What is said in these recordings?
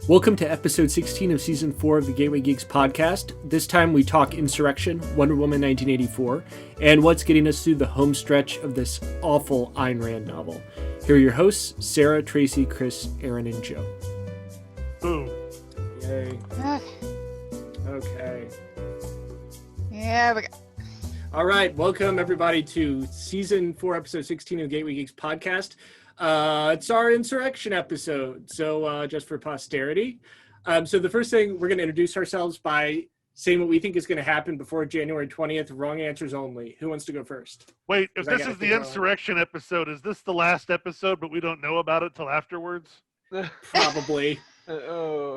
Welcome to episode 16 of season 4 of the Gateway Geeks podcast. This time we talk Insurrection, Wonder Woman 1984, and what's getting us through the home stretch of this awful Ayn Rand novel. Here are your hosts, Sarah, Tracy, Chris, Aaron, and Joe. Boom. Yay. Okay. Yeah, we go. All right, welcome everybody to season 4, episode 16 of the Gateway Geeks podcast. It's our Insurrection episode, so just for posterity. So the first thing, we're going to introduce ourselves by saying what we think is going to happen before January 20th. Wrong answers only. Who wants to go first? Wait, if this is the Insurrection episode, is this the last episode, but we don't know about it till afterwards? Probably.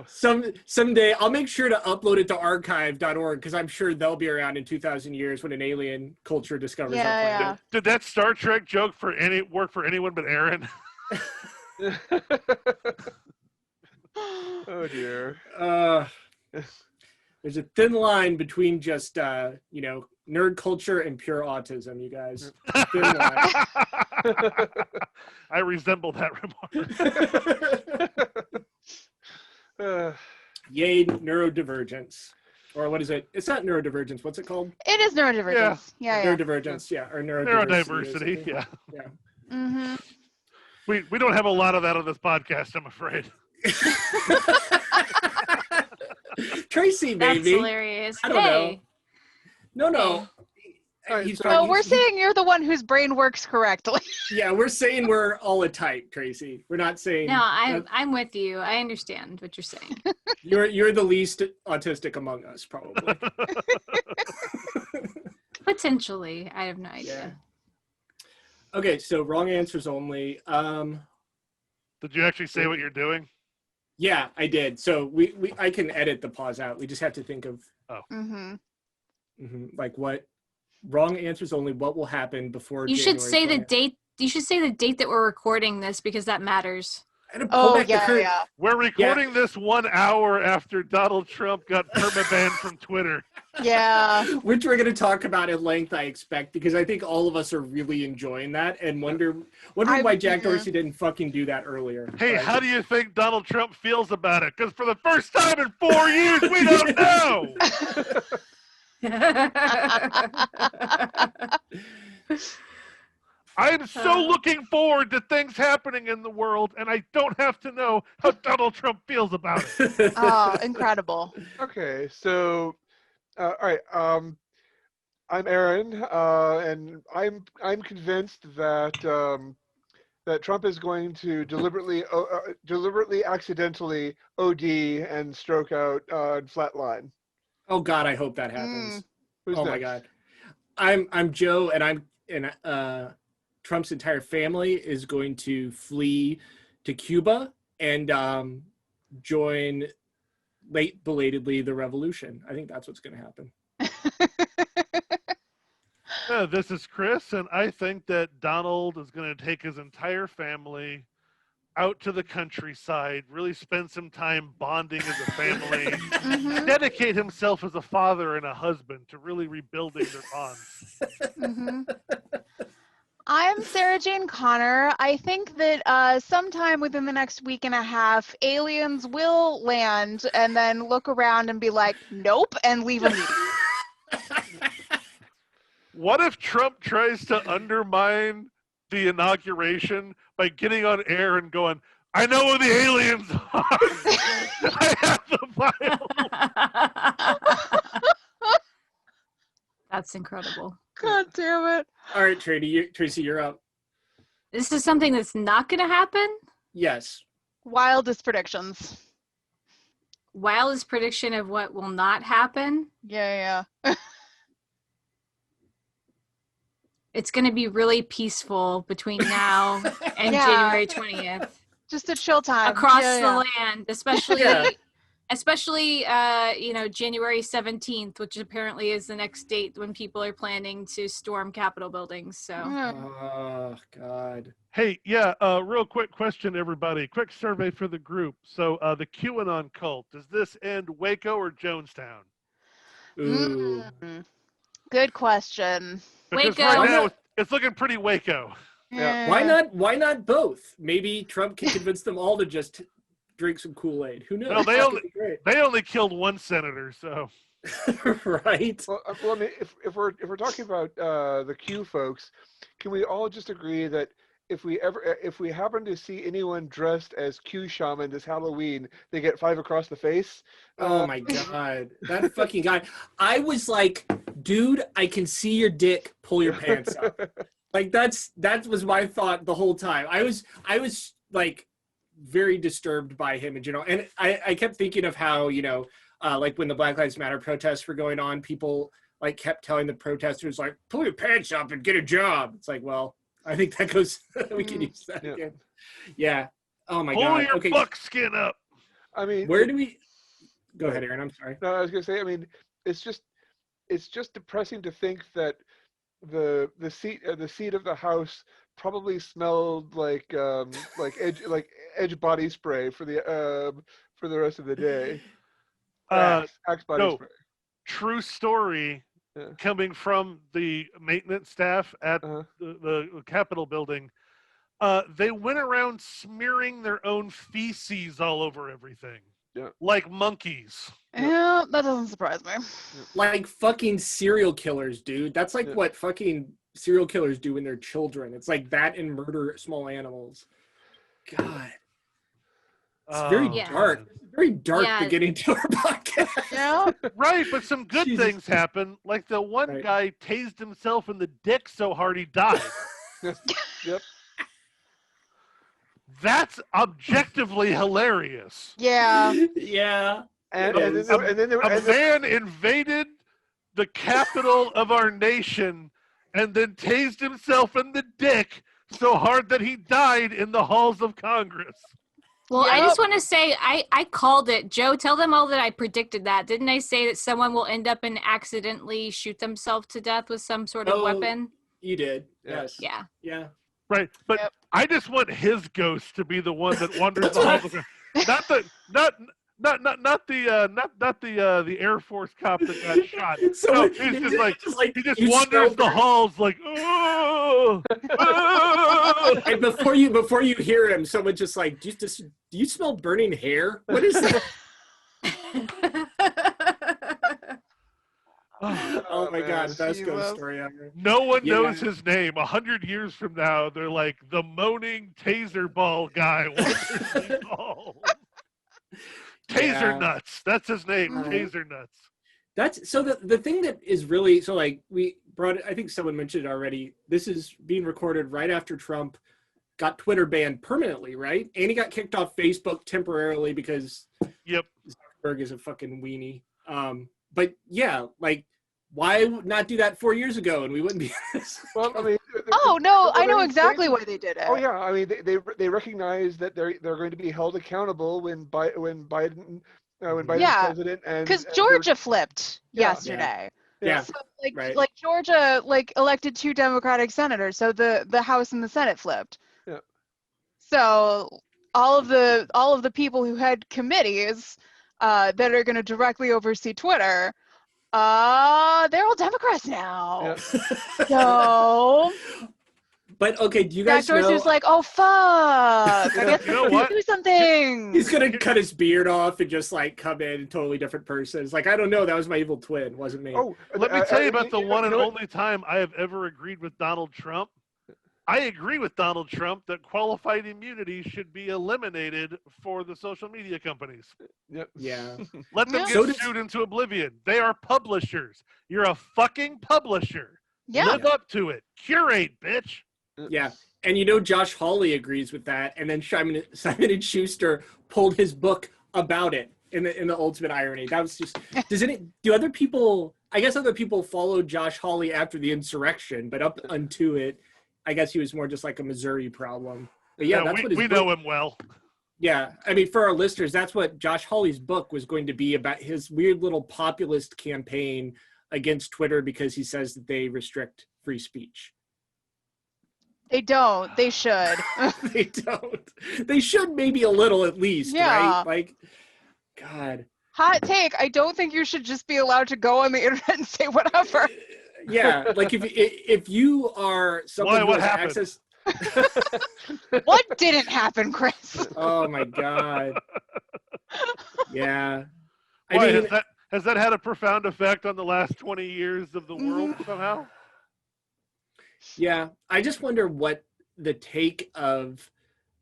Someday I'll make sure to upload it to archive.org because I'm sure they'll be around in 2,000 years when an alien culture discovers our planet. Yeah. Did that Star Trek joke work for anyone but Aaron? Oh dear. There's a thin line between just nerd culture and pure autism, you guys. Thin line. I resemble that remark. Yay, neurodivergence. Or what is it? It's not neurodivergence. What's it called? It is neurodivergence. Yeah. Neurodivergence, yeah. Or Neurodiversity, yeah. Mm-hmm. We don't have a lot of that on this podcast, I'm afraid. Tracy, maybe. That's hilarious. I don't know. No. So we're saying you're the one whose brain works correctly. Yeah, we're saying we're all a type, Tracy. We're not saying. No, I'm with you. I understand what you're saying. You're the least autistic among us, probably. Potentially, I have no idea. Yeah. Okay, so wrong answers only. Did you actually say what you're doing? Yeah, I did. So I can edit the pause out. We just have to think of like what wrong answers only. What will happen before? You January should say 20th. the date. You should say the date that we're recording this because that matters. Yeah. We're recording this 1 hour after Donald Trump got permabanned from Twitter. Yeah. Which we're going to talk about at length, I expect, because I think all of us are really enjoying that and wondering why Jack Dorsey didn't fucking do that earlier. Hey, how do you think Donald Trump feels about it? Because for the first time in 4 years, we don't know. I am so looking forward to things happening in the world, and I don't have to know how Donald Trump feels about it. Oh, incredible. Okay, so all right. I'm Aaron, and I'm convinced that that Trump is going to deliberately, accidentally OD and stroke out flatline. Oh God, I hope that happens. Who's My next? God, I'm Joe, and Trump's entire family is going to flee to Cuba and join belatedly the revolution. I think that's what's going to happen. This is Chris, and I think that Donald is going to take his entire family out to the countryside, really spend some time bonding as a family, dedicate himself as a father and a husband to really rebuilding their bonds. I'm Sarah Jane Connor. I think that sometime within the next week and a half, aliens will land and then look around and be like, nope, and leave immediately. What if Trump tries to undermine the inauguration by getting on air and going, I know where the aliens are. I have the Bible. That's incredible. God damn it. All right, Tracy, you're up. This is something that's not going to happen? Yes. Wildest predictions. Wildest prediction of what will not happen? Yeah. It's going to be really peaceful between now and January 20th. Just a chill time. Across the land, especially January 17th, which apparently is the next date when people are planning to storm Capitol buildings. So. Oh, God. Hey, real quick question, everybody. Quick survey for the group. So the Q-Anon cult, does this end Waco or Jonestown? Ooh. Good question. Because Waco. right now it's looking pretty Waco. Yeah. Why not both? Maybe Trump can convince them all to just drink some Kool-Aid. Who knows? No, That could be great. they only killed one senator, so. Right. Well, I mean, if we're talking about the Q folks, can we all just agree that if we happen to see anyone dressed as Q shaman this Halloween, they get 5 across the face? Oh my God, that fucking guy! I was like, dude, I can see your dick. Pull your pants up. Like that was my thought the whole time. I was like very disturbed by him in general, and I kept thinking of how like when the Black Lives Matter protests were going on, people like kept telling the protesters like, pull your pants up and get a job. It's like, well, I think that goes. We can use that again. Yeah. Oh my God. Pull your buckskin up. I mean, where do we? Go ahead, Aaron. I'm sorry. No, I was gonna say. I mean, it's just depressing to think that the seat of the House probably smelled like edge body spray for the rest of the day. Axe body spray. True story. Yeah. Coming from the maintenance staff at the Capitol building, they went around smearing their own feces all over everything. Yeah. Like monkeys. Yeah, that doesn't surprise me. Like fucking serial killers, dude. That's like what fucking serial killers do when they're children. It's like that and murder small animals. God. It's very dark. It's very dark beginning to our podcast. Yeah. Right, but some good things happen. Like the one guy tased himself in the dick so hard he died. Yep. That's objectively hilarious. Yeah. Yeah. And then a man invaded the capital of our nation and then tased himself in the dick so hard that he died in the halls of Congress. Well, I just want to say, I called it. Joe, tell them all that I predicted that. Didn't I say that someone will end up and accidentally shoot themselves to death with some sort of weapon? You did. Yes. Yeah. Yeah. Right, but I just want his ghost to be the one that wanders the halls of not the Air Force cop that got shot. So no, he just wanders the halls like, oh. And before you hear him, someone just like, do you smell burning hair? What is that? Oh my God, best ghost story ever. No one knows his name. 100 years from now, they're like the moaning taser ball guy. Tasernuts. That's his name. Tasernuts. That's so the thing that is really so like we brought it, I think someone mentioned it already. This is being recorded right after Trump got Twitter banned permanently, right? And he got kicked off Facebook temporarily because Zuckerberg is a fucking weenie. But yeah, like why not do that 4 years ago and we wouldn't be this? Well, I mean, I know exactly why they did it. Oh yeah, I mean they recognize that they're going to be held accountable when Biden's president, and because Georgia flipped yesterday. Yeah. So like Georgia elected 2 Democratic senators, so the House and the Senate flipped. Yeah. So all of the people who had committees that are going to directly oversee Twitter, they're all Democrats now. Yeah. So. But okay, do you guys know? George was like, "Oh fuck! I guess you know what? Do something." He's gonna cut his beard off and just like come in, a totally different person. It's like, I don't know, that was my evil twin, wasn't me. Oh, let me tell you about the one and only time I have ever agreed with Donald Trump. I agree with Donald Trump that qualified immunity should be eliminated for the social media companies. Yep. Yeah. Let them get sued into oblivion. They are publishers. You're a fucking publisher. Yeah. Live up to it. Curate, bitch. Yeah. And Josh Hawley agrees with that. And then Simon and Schuster pulled his book about it in the ultimate irony. That was just, do other people, I guess other people followed Josh Hawley after the insurrection, but up unto it, I guess he was more just like a Missouri problem. But yeah, that's what we know him well. Yeah. I mean, for our listeners, that's what Josh Hawley's book was going to be about, his weird little populist campaign against Twitter because he says that they restrict free speech. They don't. They should. They don't. They should maybe a little at least, right? Like, God. Hot take. I don't think you should just be allowed to go on the internet and say whatever. Yeah, like if you are someone who has access, What didn't happen, Chris? Oh my god. Yeah. I Why, mean, has that had a profound effect on the last 20 years of the world somehow? yeah. I just wonder what the take of,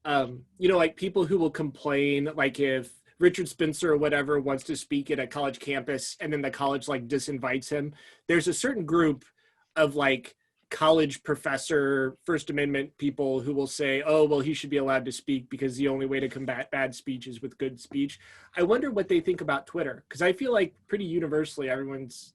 like people who will complain, like if Richard Spencer or whatever wants to speak at a college campus and then the college like disinvites him. There's a certain group of like college professor First Amendment people who will say, oh, well, he should be allowed to speak because the only way to combat bad speech is with good speech. I wonder what they think about Twitter, because I feel like pretty universally everyone's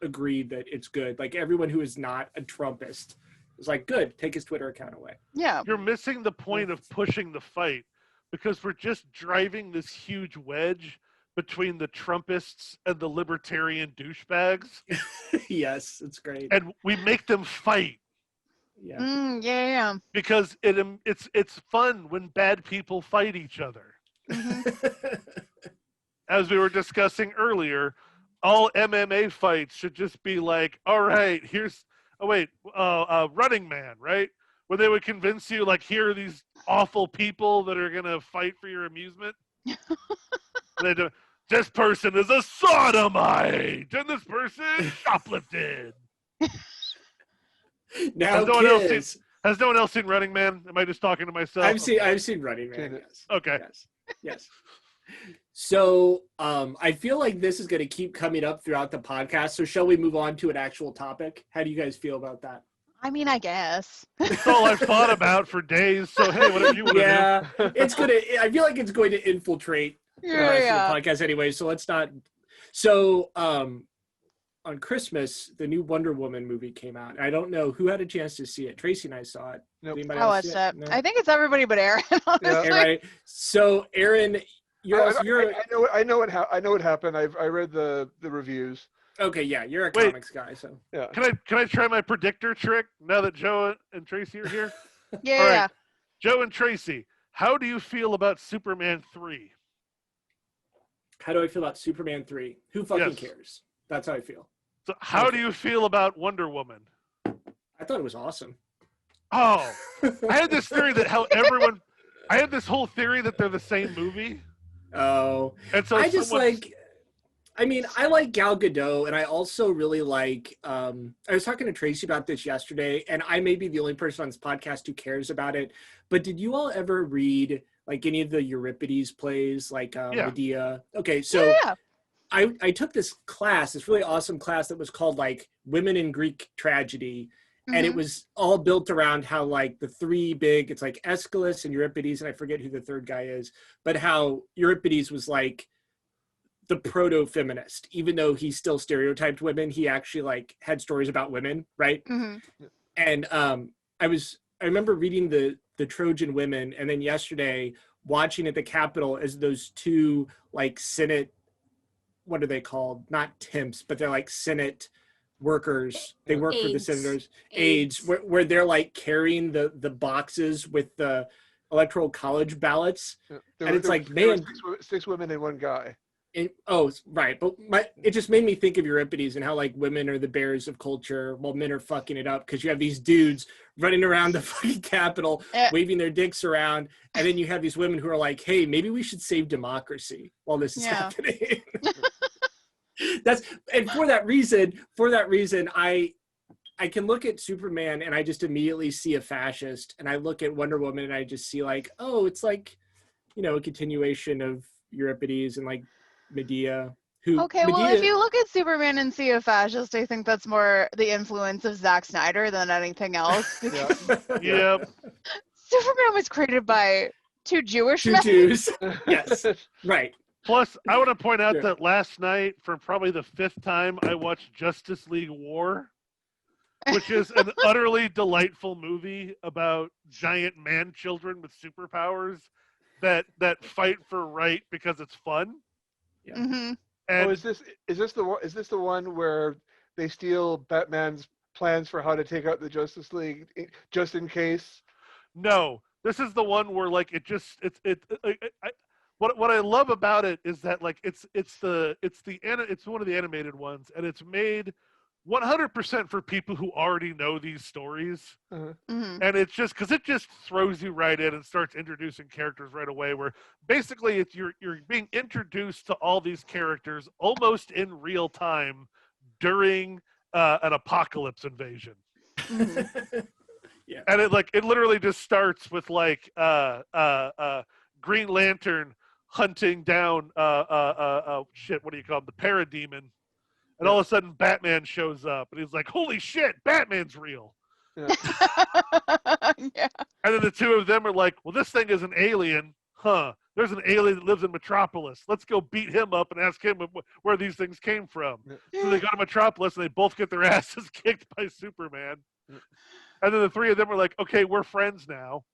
agreed that it's good. Like everyone who is not a Trumpist is like, good, take his Twitter account away. Yeah. You're missing the point of pushing the fight, because we're just driving this huge wedge between the Trumpists and the libertarian douchebags. Yes, it's great. And we make them fight. Yeah. Yeah. Because it's fun when bad people fight each other. As we were discussing earlier, all MMA fights should just be like, all right, here's Running Man, right? Where they would convince you, like, here are these awful people that are gonna fight for your amusement. They do. This person is a sodomite, and this person shoplifted. Now, has no one else seen Running Man? Am I just talking to myself? I've seen Running Man. Yes. Okay. Yes. So I feel like this is going to keep coming up throughout the podcast. So shall we move on to an actual topic? How do you guys feel about that? I mean, I guess. That's all I've thought about for days. So hey, whatever you want to do. Yeah, I feel like it's going to infiltrate the rest of the podcast anyway. So let's not. So on Christmas, the new Wonder Woman movie came out. I don't know who had a chance to see it. Tracy and I saw it. Nope. I watched it. No? I think it's everybody but Aaron. Honestly. Yeah, right. So Aaron, I know what happened. I read the reviews. Okay, yeah, you're a comics guy, so yeah. Can I try my predictor trick now that Joe and Tracy are here? Yeah. All right. Joe and Tracy, how do you feel about Superman 3? How do I feel about Superman 3? Who fucking cares? That's how I feel. So how do you feel about Wonder Woman? I thought it was awesome. Oh, I had this theory that I had this whole theory that they're the same movie. Oh, and so I like Gal Gadot, and I also really like, I was talking to Tracy about this yesterday, and I may be the only person on this podcast who cares about it, but did you all ever read, like, any of the Euripides plays, like Medea? Okay, so I took this class, this really awesome class that was called, like, Women in Greek Tragedy, and it was all built around how, like, the three big, it's like Aeschylus and Euripides, and I forget who the third guy is, but how Euripides was, like, the proto-feminist, even though he still stereotyped women, he actually like had stories about women, right? And I remember reading the Trojan Women, and then yesterday watching at the Capitol as those two like Senate, what are they called? Not temps, but they're like Senate workers. They work for the senators, aides, where they're like carrying the boxes with the electoral college ballots, and it's like, man, six women and one guy. Right, but it just made me think of Euripides and how like women are the bearers of culture while men are fucking it up, because you have these dudes running around the fucking Capitol waving their dicks around, and then you have these women who are like, hey, maybe we should save democracy while this is happening. And for that reason I can look at Superman and I just immediately see a fascist, and I look at Wonder Woman and I just see like, oh, it's like, a continuation of Euripides and like Medea. Well, if you look at Superman and see a fascist, I think that's more the influence of Zack Snyder than anything else. Yep. Superman was created by two Jewish men. Jews. Yes. Right. Plus, I want to point out that last night, for probably the 5th time, I watched Justice League War, which is an utterly delightful movie about giant man children with superpowers that fight for right because it's fun. Yeah. And is this the one where they steal Batman's plans for how to take out the Justice League just in case? No, this is the one where like what I love about it is that like it's one of the animated ones, and it's made 100% for people who already know these stories. Mhm. And it's just because it just throws you right in and starts introducing characters right away, where basically it's you're being introduced to all these characters almost in real time during an apocalypse invasion. Yeah. And it literally just starts with like Green Lantern hunting down shit, what do you call him, the parademon. And all of a sudden Batman shows up and he's like, holy shit, Batman's real. Yeah. Yeah. And then the two of them are like, well, this thing is an alien. Huh. There's an alien that lives in Metropolis. Let's go beat him up and ask him where these things came from. Yeah. So they go to Metropolis and they both get their asses kicked by Superman. Yeah. And then the three of them are like, okay, we're friends now.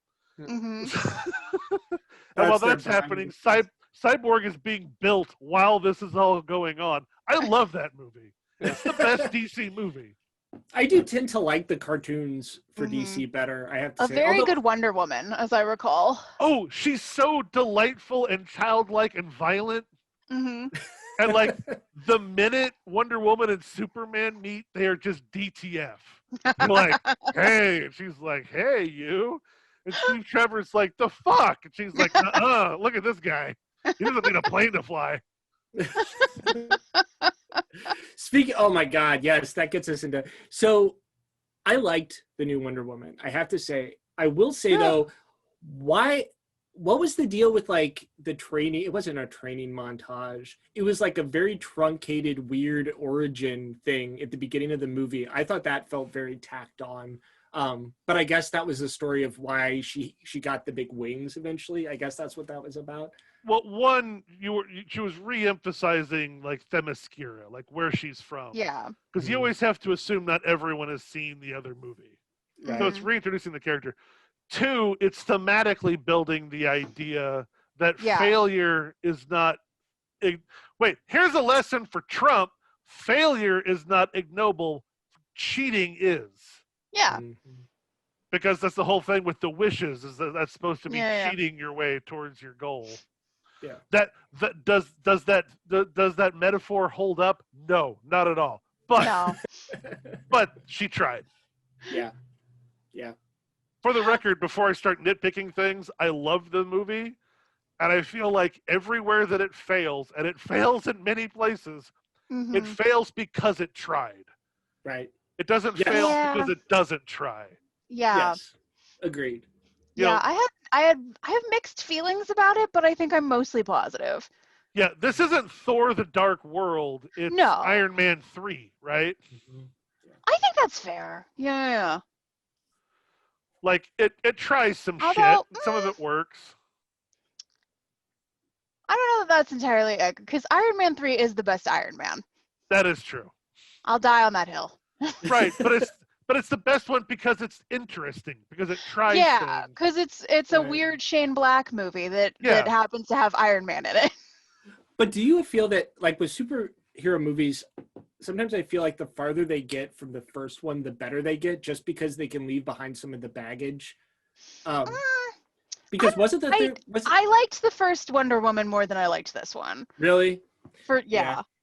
Mhm. And while that's happening, Cyborg is being built while this is all going on. I love that movie. It's the best DC movie. I do tend to like the cartoons for DC better, I have to A say. very good Wonder Woman, as I recall. Oh, she's so delightful and childlike and violent. Mm-hmm. And like the minute Wonder Woman and Superman meet, they are just DTF. They're like, hey, and she's like, hey, you. And Steve Trevor's like, the fuck? And she's like, look at this guy. He doesn't need a plane to fly. Oh my God, yes, that gets us into. So I liked the new Wonder Woman. I have to say, I will say though, what was the deal with like the training? It wasn't a training montage. It was like a very truncated, weird origin thing at the beginning of the movie. I thought that felt very tacked on. But I guess that was the story of why she got the big wings eventually. I guess that's what that was about. Well, one, she was re-emphasizing like Themyscira, like where she's from. Yeah. Because you always have to assume not everyone has seen the other movie. Right. So it's reintroducing the character. Two, it's thematically building the idea that failure is not... Wait, here's a lesson for Trump. Failure is not ignoble. Cheating is. Yeah. Because that's the whole thing with the wishes, is that that's supposed to be cheating your way towards your goal. Yeah. Does that metaphor hold up? No, not at all. But but she tried. Yeah. Yeah. For the record, before I start nitpicking things, I love the movie, and I feel like everywhere that it fails, and it fails in many places, it fails because it tried. Right. It doesn't fail because it doesn't try. Yeah. Yes. Agreed. Yeah, I have mixed feelings about it, but I think I'm mostly positive. Yeah, this isn't Thor: The Dark World. It's Iron Man 3, right? I think that's fair. Yeah. Like it tries some shit. Some of it works. I don't know if that's entirely because Iron Man 3 is the best Iron Man. That is true. I'll die on that hill. Right, but it's the best one because it's interesting, because it tries. Yeah, because it's a weird Shane Black movie that happens to have Iron Man in it. But do you feel that, like with superhero movies, sometimes I feel like the farther they get from the first one, the better they get, just because they can leave behind some of the baggage? Because I liked the first Wonder Woman more than I liked this one. Really?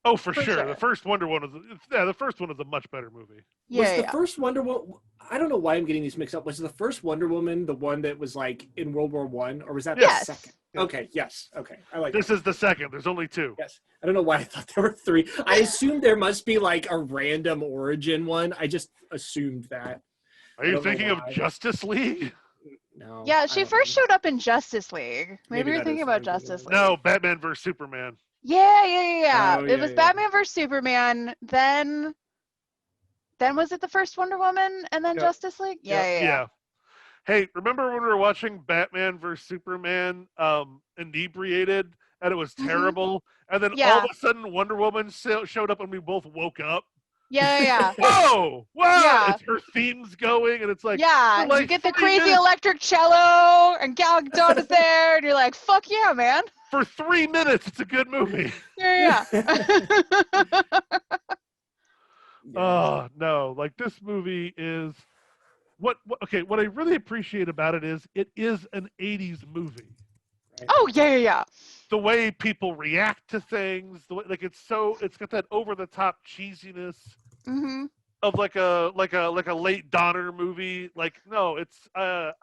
Oh, for sure. The first Wonder Woman the first one is a much better movie. The first Wonder Woman, I don't know why I'm getting these mixed up. Was the first Wonder Woman the one that was like in World War I, or was that the second? Okay, yes. Okay. I like this. Is the second. There's only two. Yes. I don't know why I thought there were three. I assumed there must be like a random origin one. I just assumed that. Are you thinking of Justice League? No. Yeah, she first showed up in Justice League. Maybe you're thinking about Justice League. No, Batman vs Superman. Yeah. It was Batman vs Superman. Then was it the first Wonder Woman and then Justice League? Yeah. Hey, remember when we were watching Batman vs Superman inebriated and it was terrible? And then all of a sudden Wonder Woman showed up and we both woke up? Yeah. Whoa! It's her themes going and it's like... Yeah, you get the crazy electric cello and Gal Gadot is there and you're like, fuck yeah, man. For 3 minutes, it's a good movie. Yeah. Oh, no. Like, this movie is... What I really appreciate about it is an 80s movie. Right? Oh, yeah. The way people react to things, it's got that over-the-top cheesiness. Mm-hmm. of like a late Donner movie. Like, no, it's the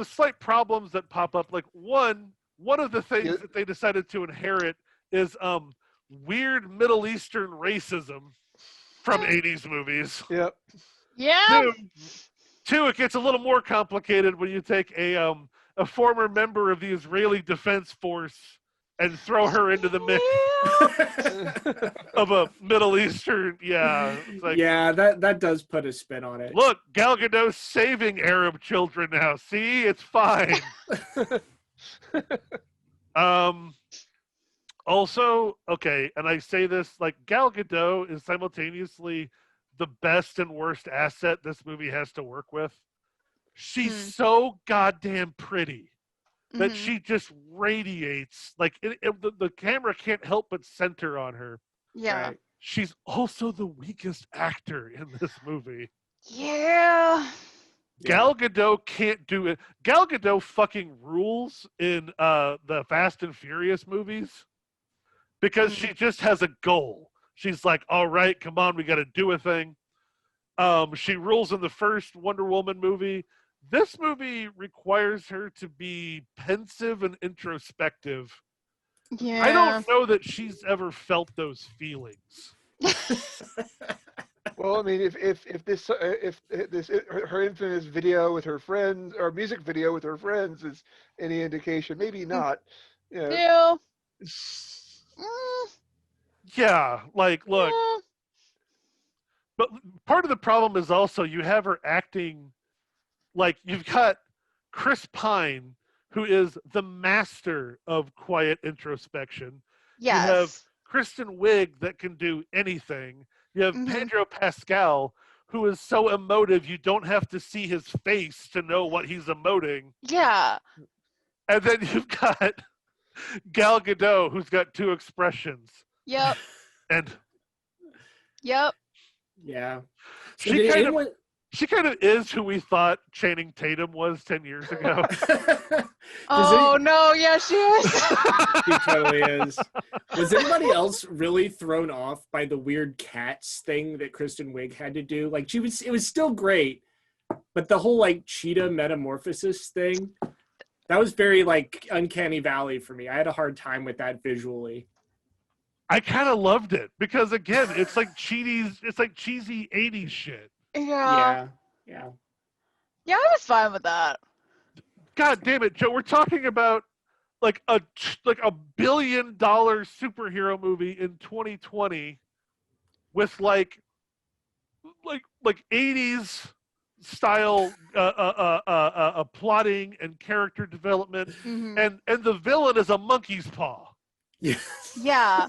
slight problems that pop up. Like one of the things that they decided to inherit is weird Middle Eastern racism from 80s movies. Yep. Yeah. Two, it gets a little more complicated when you take a former member of the Israeli Defense Force and throw her into the mix of a Middle Eastern, it's like, yeah, that does put a spin on it. Look, Gal Gadot's saving Arab children now. See, it's fine. Also, okay, and I say this, like, Gal Gadot is simultaneously the best and worst asset this movie has to work with. She's so goddamn pretty that she just radiates. Like, the camera can't help but center on her. Yeah. Right. She's also the weakest actor in this movie. Yeah. Gal Gadot can't do it. Gal Gadot fucking rules in the Fast and Furious movies because she just has a goal. She's like, all right, come on, we got to do a thing. She rules in the first Wonder Woman movie. This movie requires her to be pensive and introspective. Yeah. I don't know that she's ever felt those feelings. Well, I mean, if her infamous video with her friends or music video with her friends is any indication, maybe not. You know. Yeah. Yeah, like, look. Yeah. But part of the problem is also you have her acting like you've got Chris Pine, who is the master of quiet introspection. Yes. You have Kristen Wiig that can do anything. You have Pedro Pascal, who is so emotive you don't have to see his face to know what he's emoting. Yeah. And then you've got Gal Gadot, who's got two expressions. Yep. And Yep. Yeah. She kind of is who we thought Channing Tatum was 10 years ago. No, yeah, she is. She totally is. Was anybody else really thrown off by the weird cats thing that Kristen Wiig had to do? Like, it was still great, but the whole like cheetah metamorphosis thing, that was very like uncanny valley for me. I had a hard time with that visually. I kind of loved it because again, it's like cheesy 80s shit. Yeah. Yeah. Yeah, I was fine with that. God damn it, Joe! We're talking about like a $1 billion superhero movie in 2020 with like 80s style plotting and character development, and the villain is a monkey's paw. Yeah.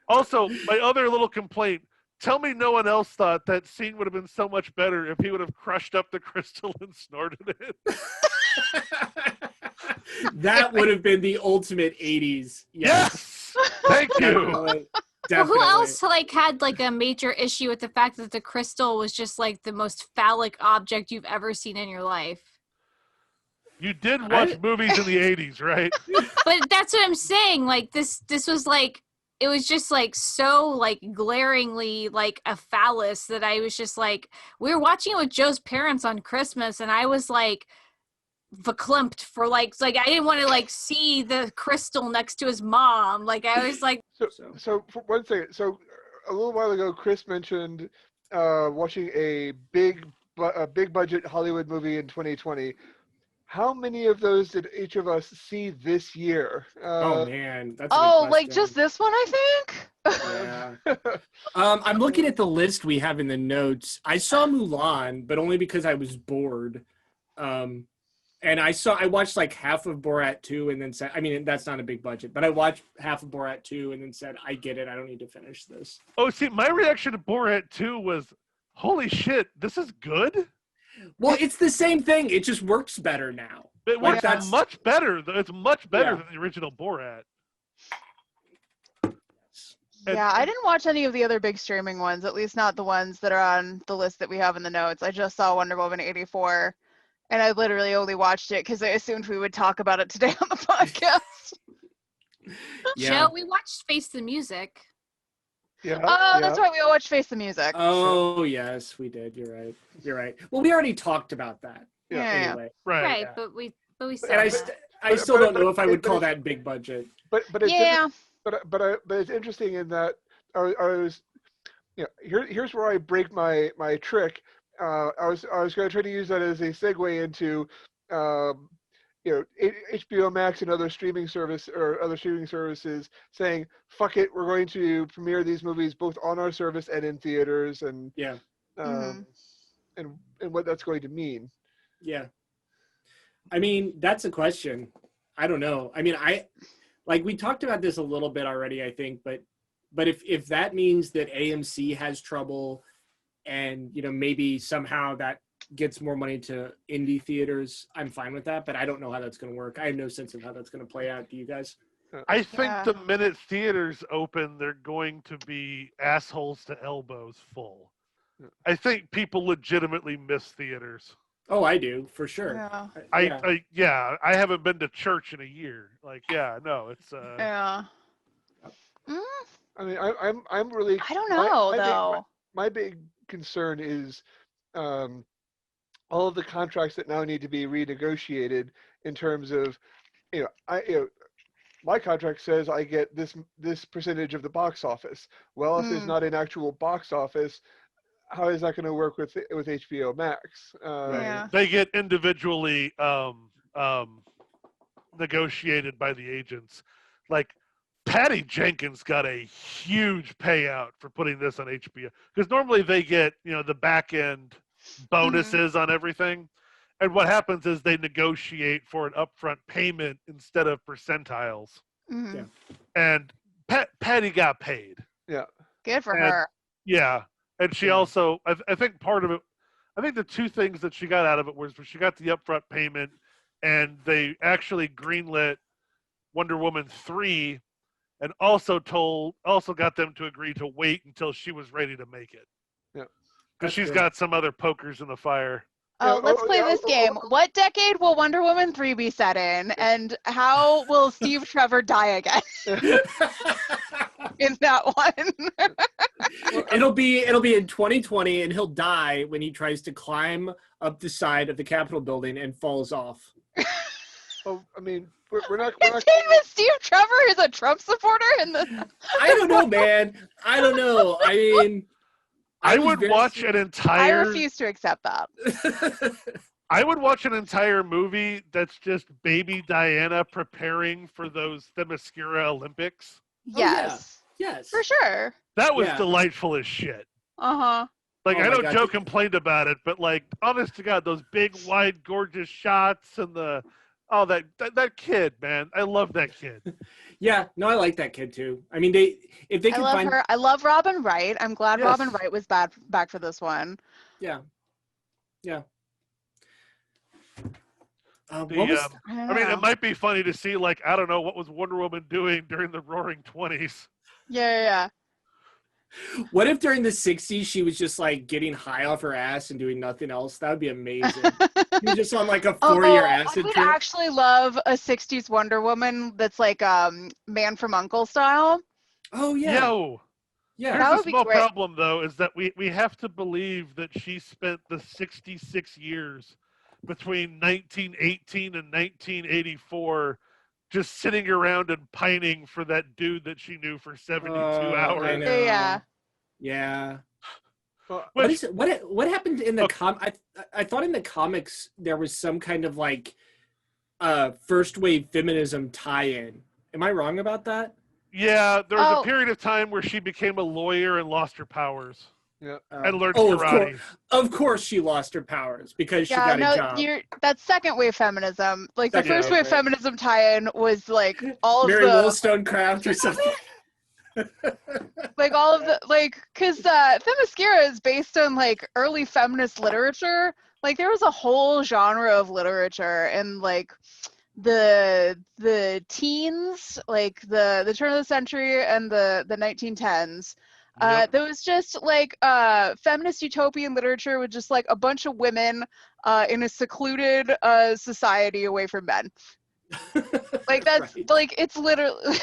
Also, my other little complaint. Tell me no one else thought that scene would have been so much better if he would have crushed up the crystal and snorted it. That would have been the ultimate 80s. Yes! Thank you. Definitely. Well, who else like had like a major issue with the fact that the crystal was just like the most phallic object you've ever seen in your life? You did watch movies in the 80s, right? But that's what I'm saying. Like this was like, it was just like so like glaringly like a phallus that I was just like, we were watching it with Joe's parents on Christmas and I was like verklempt for like I didn't want to like see the crystal next to his mom. Like I was like. So for one second, so a little while ago, Chris mentioned watching a big budget Hollywood movie in 2020. How many of those did each of us see this year? Oh man, that's a good like question. just this one, I think. Yeah. I'm looking at the list we have in the notes. I saw Mulan, but only because I was bored. And I watched like half of Borat 2 and then said, I mean, that's not a big budget, but I watched half of Borat 2 and then said, I get it. I don't need to finish this. Oh, see, my reaction to Borat 2 was, holy shit, this is good? Well, it's the same thing. It just works better now. It works much better. It's much better than the original Borat. Yeah, I didn't watch any of the other big streaming ones, at least not the ones that are on the list that we have in the notes. I just saw Wonder Woman 84, and I literally only watched it because I assumed we would talk about it today on the podcast. Joe, we watched Face the Music. Yeah. That's right. We all watched Face the Music. Oh yes, we did. You're right. You're right. Well, we already talked about that. Yeah. Anyway. Right. Yeah. But we saw And that. I still don't know if I would but call it's- that big budget. But it's Yeah. but it's interesting in that I was here's where I break my trick. I was going to try to use that as a segue into HBO Max and other streaming services saying, fuck it, we're going to premiere these movies both on our service and in theaters, and Yeah. and what that's going to mean. Yeah. I mean, that's a question. I don't know. I mean, we talked about this a little bit already, I think, but if that means that AMC has trouble and, maybe somehow that gets more money to indie theaters, I'm fine with that, but I don't know how that's going to work. I have no sense of how that's going to play out. Do you guys? I think Yeah. the minute theaters open, they're going to be assholes to elbows full. I think people legitimately miss theaters. Oh, I do, for sure. Yeah. Yeah. I haven't been to church in a year. It's Yeah. I mean, I'm really. I don't know though. My big concern is all of the contracts that now need to be renegotiated in terms of, my contract says I get this percentage of the box office. Well, if there's not an actual box office, how is that going to work with HBO Max? Yeah. they get individually negotiated by the agents. Like Patty Jenkins got a huge payout for putting this on HBO, because normally they get the back end bonuses on everything, and what happens is they negotiate for an upfront payment instead of percentiles. Mhm. Yeah. And Patty got paid. Yeah. Good for And- her. Yeah, and she Yeah. also, I think part of it, I think the two things that she got out of it was she got the upfront payment, and they actually greenlit Wonder Woman 3, and also got them to agree to wait until she was ready to make it. Yeah. Because That's she's good. got some other pokers in the fire. Let's play this game. What decade will Wonder Woman 3 be set in, and how will Steve Trevor die again in that one? It'll be in 2020, and he'll die when he tries to climb up the side of the Capitol building and falls off. Oh, I mean, we're not. Containment Steve Trevor is a Trump supporter in the. I don't know, man. I don't know. I mean, I was would very watch an I entire. refuse to accept that. I would watch an entire movie that's just baby Diana preparing for those Themyscira Olympics. Yes, Yes. for sure. That was Yeah. delightful as shit. Uh-huh. Like, Oh I my know God. Joe complained about it, but like, honest to God, those big, wide, gorgeous shots and that kid, man, I love that kid. Yeah. No, I like that kid too. I mean, if they I can love find. her. I love Robin Wright. I'm glad Yes. Robin Wright was back for this one. Yeah. Yeah. The, What was, I don't I mean, know. it might be funny to see, like, I don't know, what was Wonder Woman doing during the Roaring 20s? Yeah. what if during the 60s she was just like getting high off her ass and doing nothing else? That would be amazing. She was just on like a 4-year I acid would trip. actually love a 60s Wonder Woman that's like Man from U.N.C.L.E. style. Oh yeah. Yo! Yeah. That Here's would the be small great. problem, though, is that we have to believe that she spent the 66 years between 1918 and 1984 just sitting around and pining for that dude that she knew for 72 I hours. know. Yeah. Yeah. Well, Which, What happened in the Okay. I thought in the comics there was some kind of like first wave feminism tie-in. Am I wrong about that? yeah, there was Oh. a period of time where she became a lawyer and lost her powers yeah. and learned Of karate. Of course she lost her powers because she got a job. That's second wave feminism. Like the Second first wave, wave right. feminism tie-in was like all of Mary the Wollstonecraft or something. like all of the like because Themyscira is based on like early feminist literature. Like there was a whole genre of literature and like the teens, like the turn of the century and the 1910s. Yep. There was just like feminist utopian literature with just like a bunch of women in a secluded society away from men. Like that's Right. like it's literally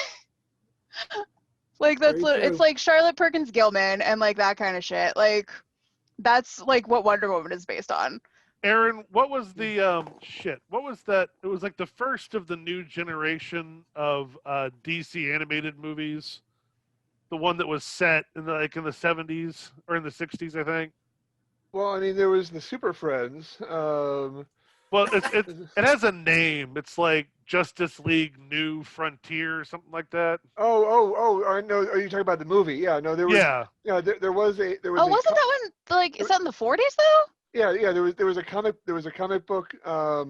Like Very it's true. like Charlotte Perkins Gilman and like that kind of shit. Like that's like what Wonder Woman is based on. Aaron, what was the shit? What was that? It was like the first of the new generation of DC animated movies. The one that was set in the 70s or in the 60s, I think. Well, I mean, there was the Super Friends. Well, it has a name. It's like Justice League New Frontier or something like that. I know. Are you talking about the movie? Yeah, no, there was. Yeah. Yeah, there was a. Oh, wasn't that one like is that in the 40s though? Yeah. There was a comic book. I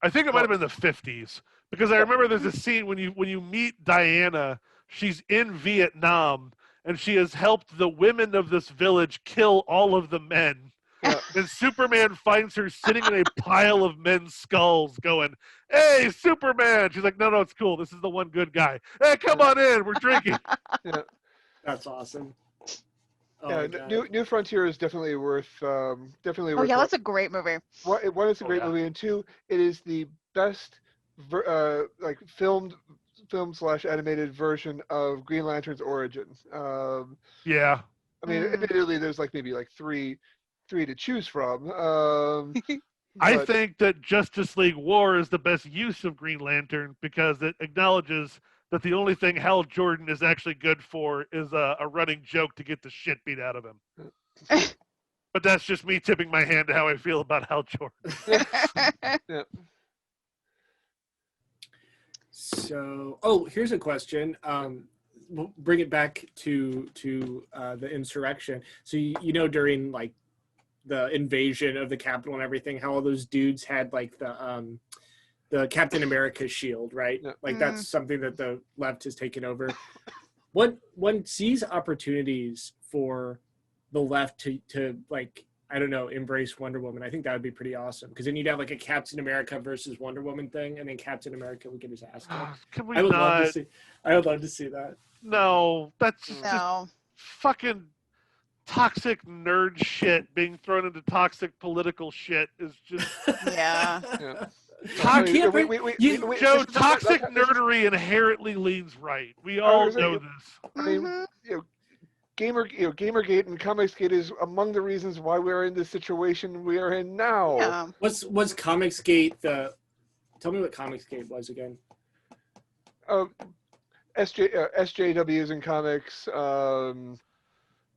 think it might have been the 50s because I remember there's a scene when you meet Diana. She's in Vietnam and she has helped the women of this village kill all of the men. Yeah. And Superman finds her sitting in a pile of men's skulls going, "Hey, Superman!" She's like, No, it's cool. This is the one good guy. Hey, come on in. We're drinking. Yeah. That's awesome. Oh, Yeah, my God. New Frontier is definitly worth. Oh yeah, that's a great movie. One, it's a great movie, and two, it is the best, like film/animated version of Green Lantern's origin. Yeah. I mean, admittedly, there's like maybe like three to choose from. I think that Justice League War is the best use of Green Lantern because it acknowledges that the only thing Hal Jordan is actually good for is a running joke to get the shit beat out of him. But that's just me tipping my hand to how I feel about Hal Jordan. Yeah. So, here's a question. We'll bring it back to the insurrection. So during like the invasion of the Capitol and everything, how all those dudes had like the Captain America shield, right? Yeah. Like that's something that the left has taken over. One sees opportunities for the left to like, I don't know, embrace Wonder Woman. I think that would be pretty awesome because then you'd have like a Captain America versus Wonder Woman thing, and then Captain America would get his ass kicked. Can we I would not? love to see that. No, that's just No. fucking toxic nerd shit being thrown into toxic political shit is just Yeah. Yeah. Toxic- Joe, toxic nerdery inherently leans right. We all know this. I mean, Gamergate and Comicsgate is among the reasons why we're in the situation we are in now. Yeah. Was Comicsgate the? Tell me what Comicsgate was again. SJWs in comics.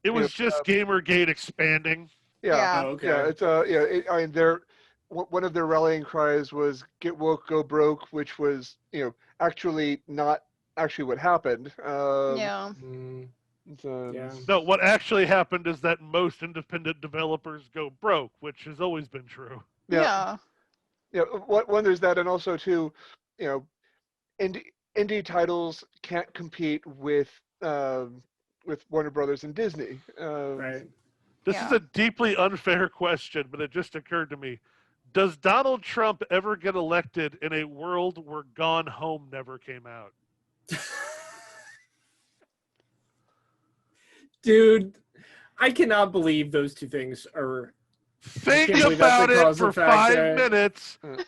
It was just Gamergate expanding. Yeah. Oh, okay. Yeah. It's I mean, one of their rallying cries was "Get woke, go broke," which was actually not actually what happened. Yeah. Yeah. No, what actually happened is that most independent developers go broke, which has always been true. Yeah. Yeah. One, there's that, and also too, indie titles can't compete with Warner Brothers and Disney. Right. This is a deeply unfair question, but it just occurred to me. Does Donald Trump ever get elected in a world where Gone Home never came out? Dude, I cannot believe those two things are. Think can't believe about that's a it causal for factor. 5 minutes, and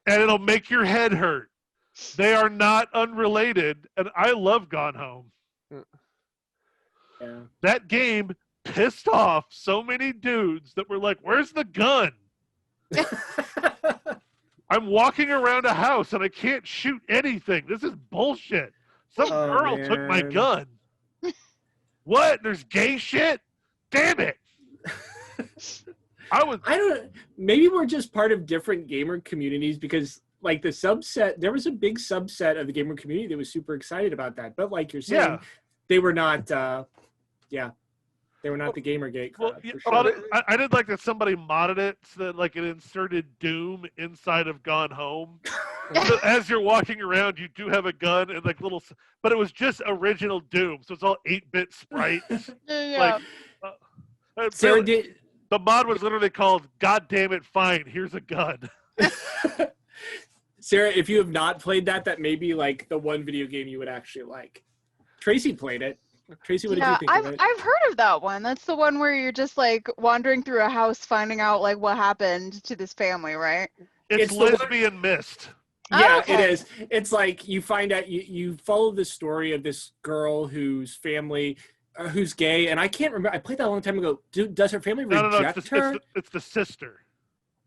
it'll make your head hurt. They are not unrelated, and I love Gone Home. Yeah. That game pissed off so many dudes that were like, "Where's the gun? I'm walking around a house and I can't shoot anything. This is bullshit. Some girl took my man. gun. What? There's gay shit? Damn it." Maybe we're just part of different gamer communities because like there was a big subset of the gamer community that was super excited about that. But like you're saying, they were not, they were not the Gamergate crowd. For sure. I did like that somebody modded it so that like it inserted Doom inside of Gone Home. So as you're walking around, you do have a gun and like but it was just original Doom. So it's all 8-bit sprites. Yeah. Like, Sarah, the mod was literally called "God damn it, fine, here's a gun." Sarah, if you have not played that may be like the one video game you would actually like. Tracy played it. Tracy, what did you think of it? I've heard of that one. That's the one where you're just like wandering through a house finding out like what happened to this family, right? It's Lesbian Mist. Yeah, Okay. it is. It's like you find out you follow the story of this girl whose family who's gay, and I can't remember. I played that a long time ago. Does her family No, reject her? It's the sister.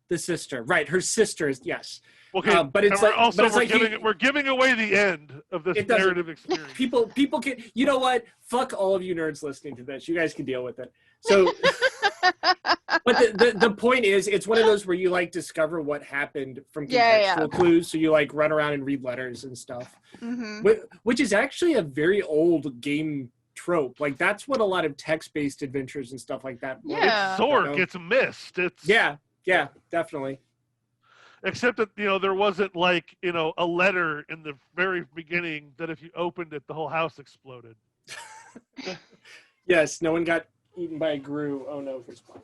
The sister, right? Her sister is yes. Okay, But it's like, also but it's like we're giving away the end of this narrative experience. People can. You know what? Fuck all of you nerds listening to this. You guys can deal with it. So, but the point is, it's one of those where you like discover what happened from contextual clues. So you like run around and read letters and stuff, which is actually a very old game trope. Like that's what a lot of text-based adventures and stuff like that. Yeah. It's Zork. It's missed. It's yeah, definitely. Except that, there wasn't like, a letter in the very beginning that if you opened it, the whole house exploded. Yes, no one got eaten by a Gru. Oh no, for Spot.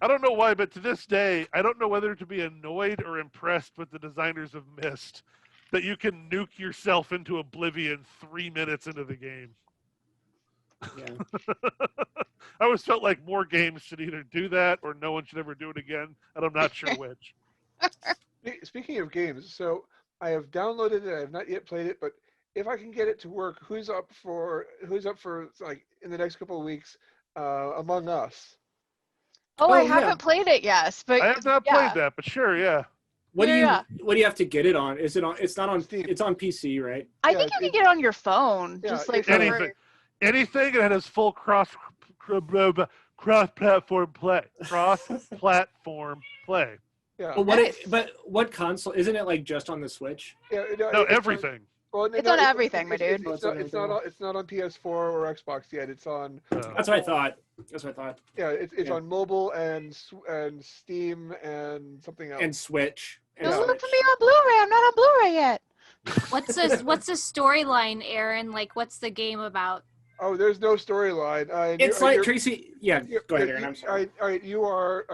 I don't know why, but to this day, I don't know whether to be annoyed or impressed with the designers of Myst that you can nuke yourself into oblivion 3 minutes into the game. Yeah. I always felt like more games should either do that or no one should ever do it again, and I'm not sure which. Speaking of games, so I have downloaded it. I have not yet played it, but if I can get it to work, who's up for like in the next couple of weeks? Among Us. Oh, I haven't played it yet, but I have not played that, but sure, yeah. What do you have to get it on? Is it on? It's not on Steam. It's on PC, right? I think you can get it on your phone, just like anything that has full cross-platform play. Cross-platform play. Yeah. Well, but what console? Isn't it like just on the Switch? Yeah, no, everything. It's on everything, my dude. It's not on PS4 or Xbox yet. It's on. That's what I thought. Yeah, it's on mobile and Steam and something else. And Switch. Don't look for me on Blu-ray. I'm not on Blu-ray yet. What's the storyline, Aaron? Like, what's the game about? Oh, there's no storyline. It's like Tracy. Yeah, go ahead, Aaron. I'm sorry. All right, you are.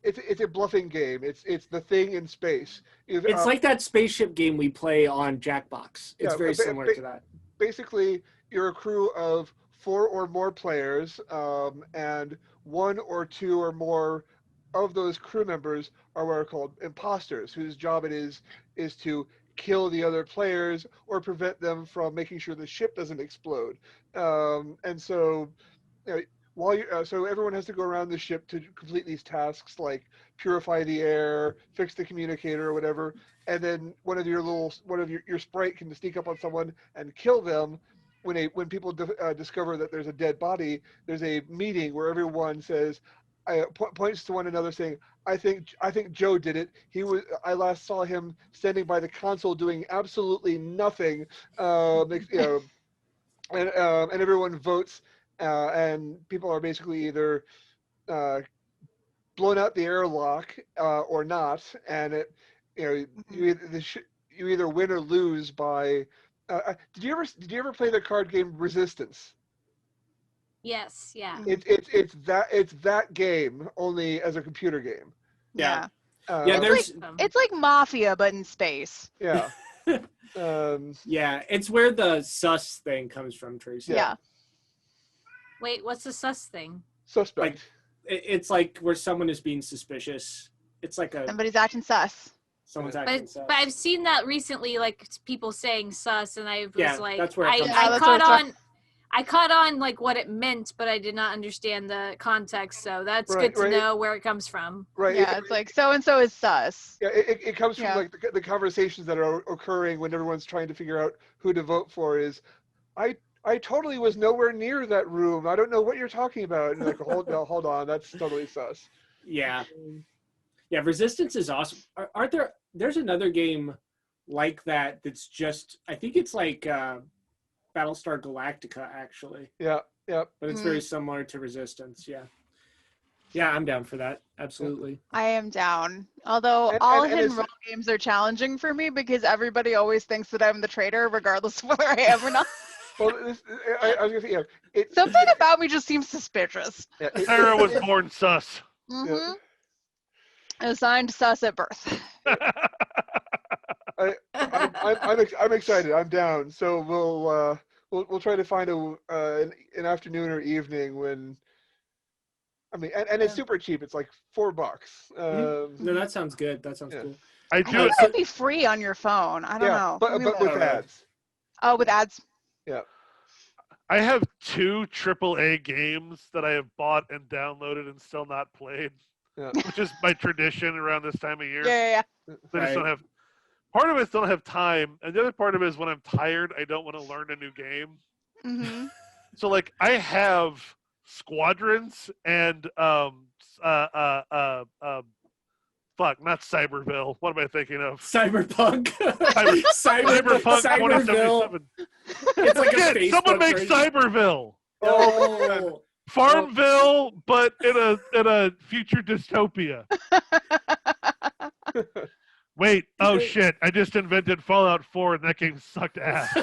It's a bluffing game. It's the thing in space. It's like that spaceship game we play on Jackbox. It's very similar to that. Basically, you're a crew of 4 or more players, and 1 or 2 or more of those crew members are what are called imposters, whose job it is to kill the other players or prevent them from making sure the ship doesn't explode. And so, so everyone has to go around the ship to complete these tasks like purify the air, fix the communicator or whatever, and then one of your sprite can sneak up on someone and kill them. When people discover that there's a dead body, there's a meeting where everyone says, points to one another saying, I think Joe did it. I last saw him standing by the console doing absolutely nothing, and everyone votes. And people are basically either blown out the airlock or not, and you either win or lose by. Did you ever play the card game Resistance? Yes, yeah. It's that game only as a computer game. Yeah. It's like Mafia but in space. Yeah. Yeah, it's where the sus thing comes from, Tracy. Yeah. Wait, what's the sus thing? Suspect. Like, it's like where someone is being suspicious. It's like somebody's acting sus. Someone's acting sus. But I've seen that recently, like people saying sus, and I was like, that's where I caught on like what it meant, but I did not understand the context. So that's good to know where it comes from. Right. Yeah, it's like so and so is sus. Yeah, it comes from like the conversations that are occurring when everyone's trying to figure out who to vote for. Is I totally was nowhere near that room. I don't know what you're talking about. And like, hold on, that's totally sus. Yeah. Yeah, Resistance is awesome. Aren't there? There's another game like that that's just. I think it's like Battlestar Galactica, actually. Yeah. But it's very similar to Resistance. Yeah. Yeah, I'm down for that. Absolutely. I am down. Although all hidden role games are challenging for me because everybody always thinks that I'm the traitor, regardless of whether I am or not. Well, I was gonna say, something about me just seems suspicious. Yeah, Sarah was born sus. Mm-hmm. Assigned sus at birth. I'm excited. I'm down. So we'll try to find an afternoon or evening when I mean, and it's super cheap. It's like $4. No, that sounds good. That sounds cool. I I do think it. it might be free on your phone. I don't know. but Let me but look. with ads. Oh, with ads. Yeah. I have 2 AAA games that I have bought and downloaded and still not played, Yeah. which is my tradition around this time of year. Yeah. I just don't have. Part of it is don't have time, and the other part of it is when I'm tired, I don't want to learn a new game. Mm-hmm. So like I have Squadrons and fuck, not Cyberville. What am I thinking of? Cyberpunk. Cyberpunk Cyberville. 2077. It's like a Again, Facebook someone make version. Cyberville. Oh. Farmville, but in a future dystopia. Wait, oh shit! I just invented Fallout 4, and that game sucked ass.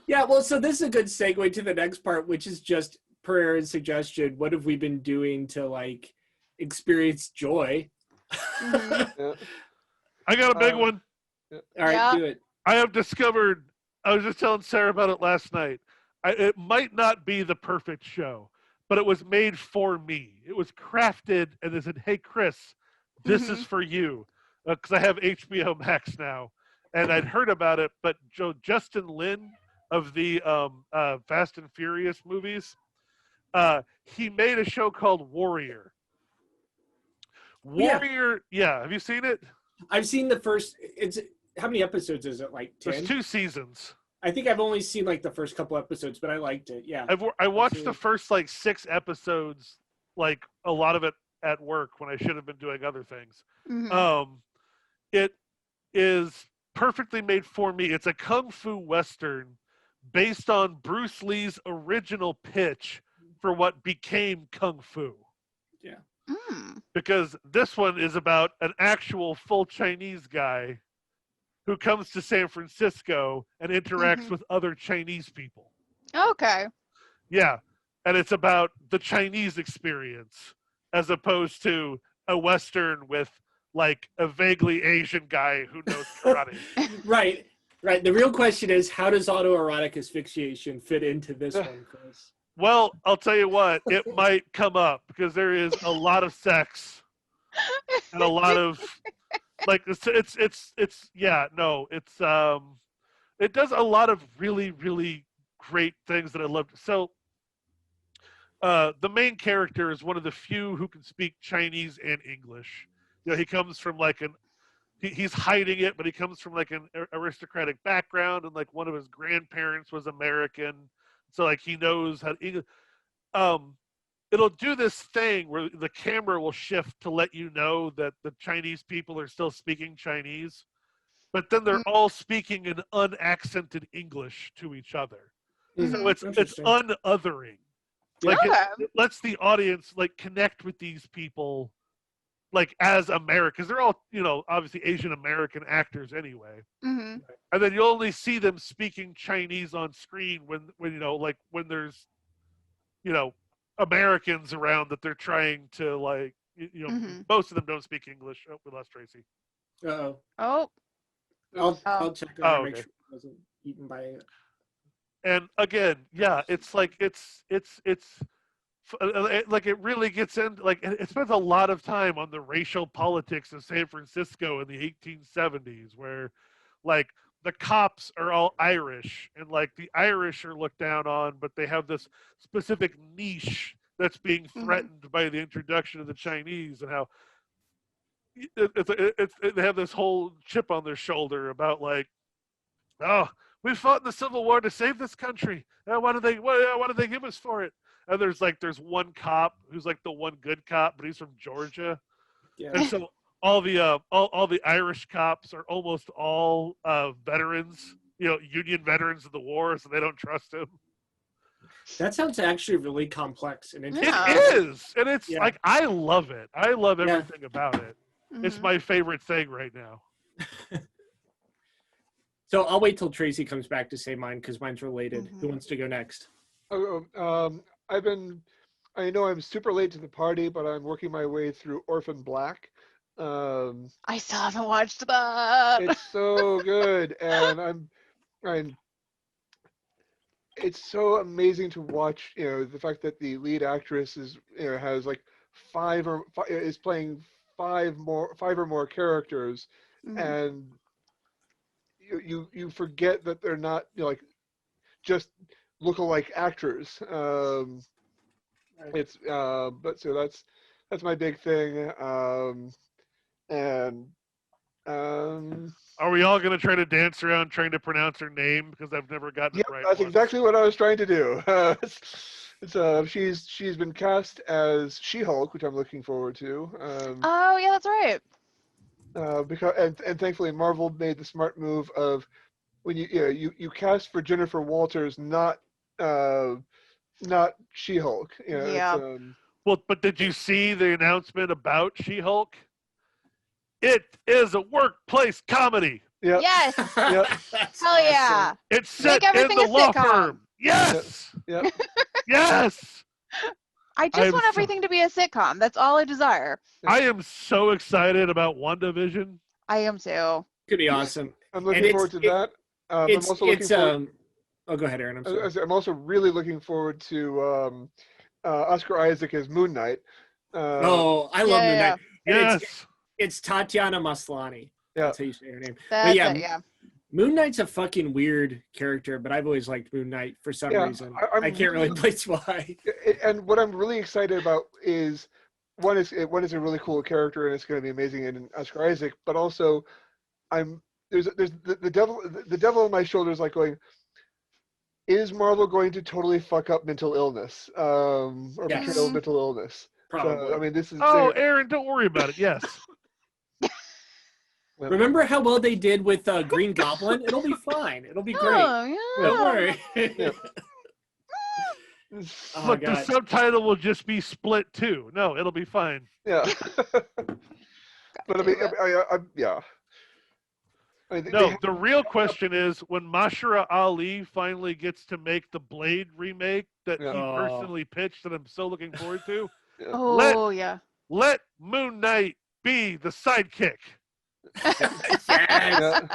Yeah, well, so this is a good segue to the next part, which is just per Aaron's suggestion. What have we been doing to like experience joy? Mm-hmm. Yeah. I got a big one. All right, Yeah. do it. I have discovered. I was just telling Sarah about it last night. It might not be the perfect show, but it was made for me. It was crafted, and they said, "Hey, Chris, this is for you," because I have HBO Max now, and I'd heard about it. But Justin Lin of the Fast and Furious movies, he made a show called Warrior. Warrior, yeah. Have you seen it? I've seen the first. It's how many episodes is it? Like 10? There's 2 seasons. I think I've only seen like the first couple episodes, but I liked it. Yeah. I watched Absolutely. the first like 6 episodes, like a lot of it at work when I should have been doing other things. Mm-hmm. It is perfectly made for me. It's a kung fu western based on Bruce Lee's original pitch for what became kung fu. Mm. Because this one is about an actual full Chinese guy who comes to San Francisco and interacts with other Chinese people. Okay. Yeah. And it's about the Chinese experience as opposed to a Western with like a vaguely Asian guy who knows karate. Right. The real question is, how does autoerotic asphyxiation fit into this one, Chris? Well, I'll tell you what, it might come up because there is a lot of sex and a lot of like it does a lot of really, really great things that I loved. So the main character is one of the few who can speak Chinese and English. You know, he comes from like he's hiding it, but he comes from like an aristocratic background, and like one of his grandparents was American. So like he knows how to English. It'll do this thing where the camera will shift to let you know that the Chinese people are still speaking Chinese, but then they're all speaking in unaccented English to each other. So it's unothering. Like it lets the audience like connect with these people like as Americans. They're all, you know, obviously Asian American actors anyway. Mm-hmm. And then you'll only see them speaking Chinese on screen when you know, like when there's, you know, Americans around that they're trying to like, you know, most of them don't speak English. Oh, we lost Tracy. Uh-oh. Oh. I'll check on Oh, make okay. sure it wasn't eaten by it. And again, yeah, it's like it's like it really gets into like it spends a lot of time on the racial politics of San Francisco in the 1870s, where like the cops are all Irish and like the Irish are looked down on, but they have this specific niche that's being threatened by the introduction of the Chinese, and how they have this whole chip on their shoulder about like, oh, we fought in the Civil War to save this country. What do they give us for it? And there's one cop who's like the one good cop, but he's from Georgia. Yeah. And so all the Irish cops are almost all veterans, you know, Union veterans of the war, so they don't trust him. That sounds actually really complex and interesting. It is, and it's like I love it. I love everything about it. It's my favorite thing right now. So I'll wait till Tracy comes back to say mine because mine's related. Who wants to go next? I know I'm super late to the party, but I'm working my way through Orphan Black. I still haven't watched that. It's so good, and it's so amazing to watch. The fact that the lead actress is has like is playing five or more characters, and you forget that they're not like just look-alike actors. It's but so that's my big thing. And Are we all going to try to dance around trying to pronounce her name because I've never gotten it right? That's exactly what I was trying to do. She's been cast as She-Hulk, which I'm looking forward to. Oh yeah, that's right. Because thankfully Marvel made the smart move of when you cast for Jennifer Walters, not She-Hulk. Yeah. Well, but did you see the announcement about She-Hulk? It is a workplace comedy. Yep. Yes. Yep. Hell yeah. It's set in everything the a law sitcom. firm. Yes. Yep. Yes. I just want everything to be a sitcom. That's all I desire. I am so excited about WandaVision. I am too. Could be awesome. I'm looking forward to that. I'm also looking forward. Oh, go ahead, Aaron. I'm sorry. I'm also really looking forward to Oscar Isaac as Moon Knight. I love Moon Knight. And Yes. it's Tatiana Maslany. Yeah. That's how you say her name. That's yeah, it, yeah. Moon Knight's a fucking weird character, but I've always liked Moon Knight for some reason. I can't really place why. And what I'm really excited about is one is a really cool character and it's going to be amazing in Oscar Isaac, but also there's the devil on my shoulder is like going, is Marvel going to totally fuck up mental illness or portrayal of mental illness? Probably. So, I mean, this is. Oh, Aaron, don't worry about it. Yes. Remember how well they did with Green Goblin? It'll be fine. It'll be great. Oh, yeah. Don't worry. Yeah. Oh, Look, God. the subtitle will just be split too. No, it'll be fine. Yeah. But I mean, yeah. I mean, No, the real question is when Mahershala Ali finally gets to make the Blade remake that he personally pitched that I'm so looking forward to. Oh, yeah. Let Moon Knight be the sidekick. Yes.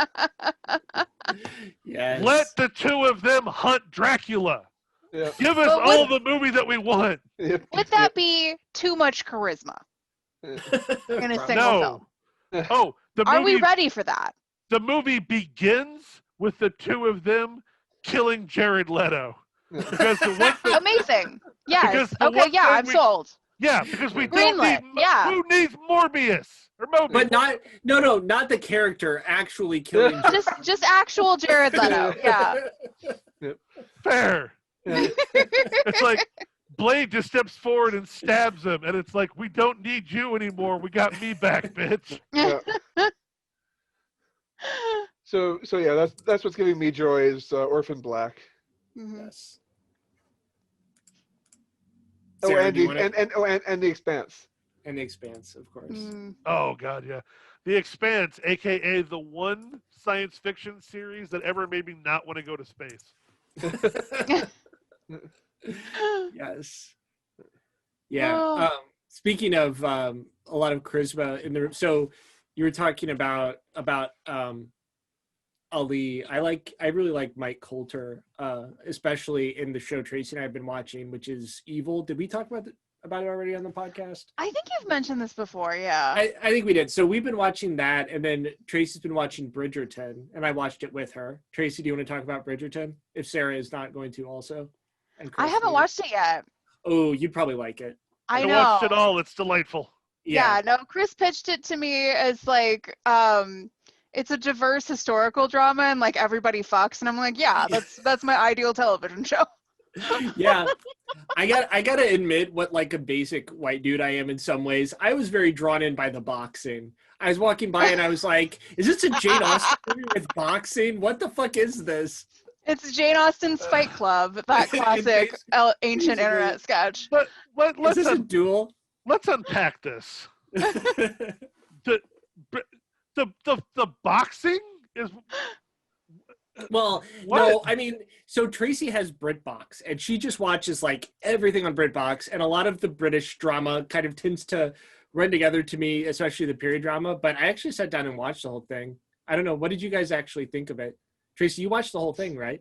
Yes. Let the two of them hunt Dracula. Yeah. Give us But all the movie that we want. Yep. Would that be too much charisma in a single film? Oh, Are we ready for that? The movie begins with the two of them killing Jared Leto. Because Amazing. Yes. the Okay, one yeah, thing I'm sold. Yeah, because we Greenlit, don't need. yeah. Who needs Morbius or Mobius? But not the character actually killing. Just actual Jared Leto. Yeah. Fair. Yeah. It's like Blade just steps forward and stabs him, and it's like, we don't need you anymore. We got me back, bitch. Yeah. So yeah, that's what's giving me joy is Orphan Black. Mhm. Yes. Oh, Sarah, do you wanna- and the Expanse. And the Expanse, of course. Mm. Oh God, yeah. The Expanse, aka the one science fiction series that ever made me not want to go to space. Yes. Yeah. Oh. Speaking of a lot of charisma in the room, so you were talking about Ali. I really like Mike Coulter, especially in the show Tracy and I have been watching, which is Evil. Did we talk about it already on the podcast? I think you've mentioned this before, yeah. I think we did. So we've been watching that, and then Tracy's been watching Bridgerton, and I watched it with her. Tracy, do you want to talk about Bridgerton? If Sarah is not going to also. And I Chris, haven't watched it yet. Oh, you'd probably like it. I I know. watched it all. It's delightful. Yeah, no, Chris pitched it to me as like, it's a diverse historical drama and like everybody fucks, and I'm like, yeah, that's my ideal television show. Yeah. I gotta admit what like a basic white dude I am in some ways. I was very drawn in by the boxing. I was walking by and I was like, is this a Jane Austen movie with boxing? What the fuck is this? It's Jane Austen's Fight Club, that classic ancient internet sketch. But Is this a duel? let's unpack this. The boxing is Well, What? no, I mean, so Tracy has BritBox, and she just watches like everything on BritBox, and a lot of the British drama kind of tends to run together to me, especially the period drama. But I actually sat down and watched the whole thing. I don't know, what did you guys actually think of it? Tracy, you watched the whole thing, right?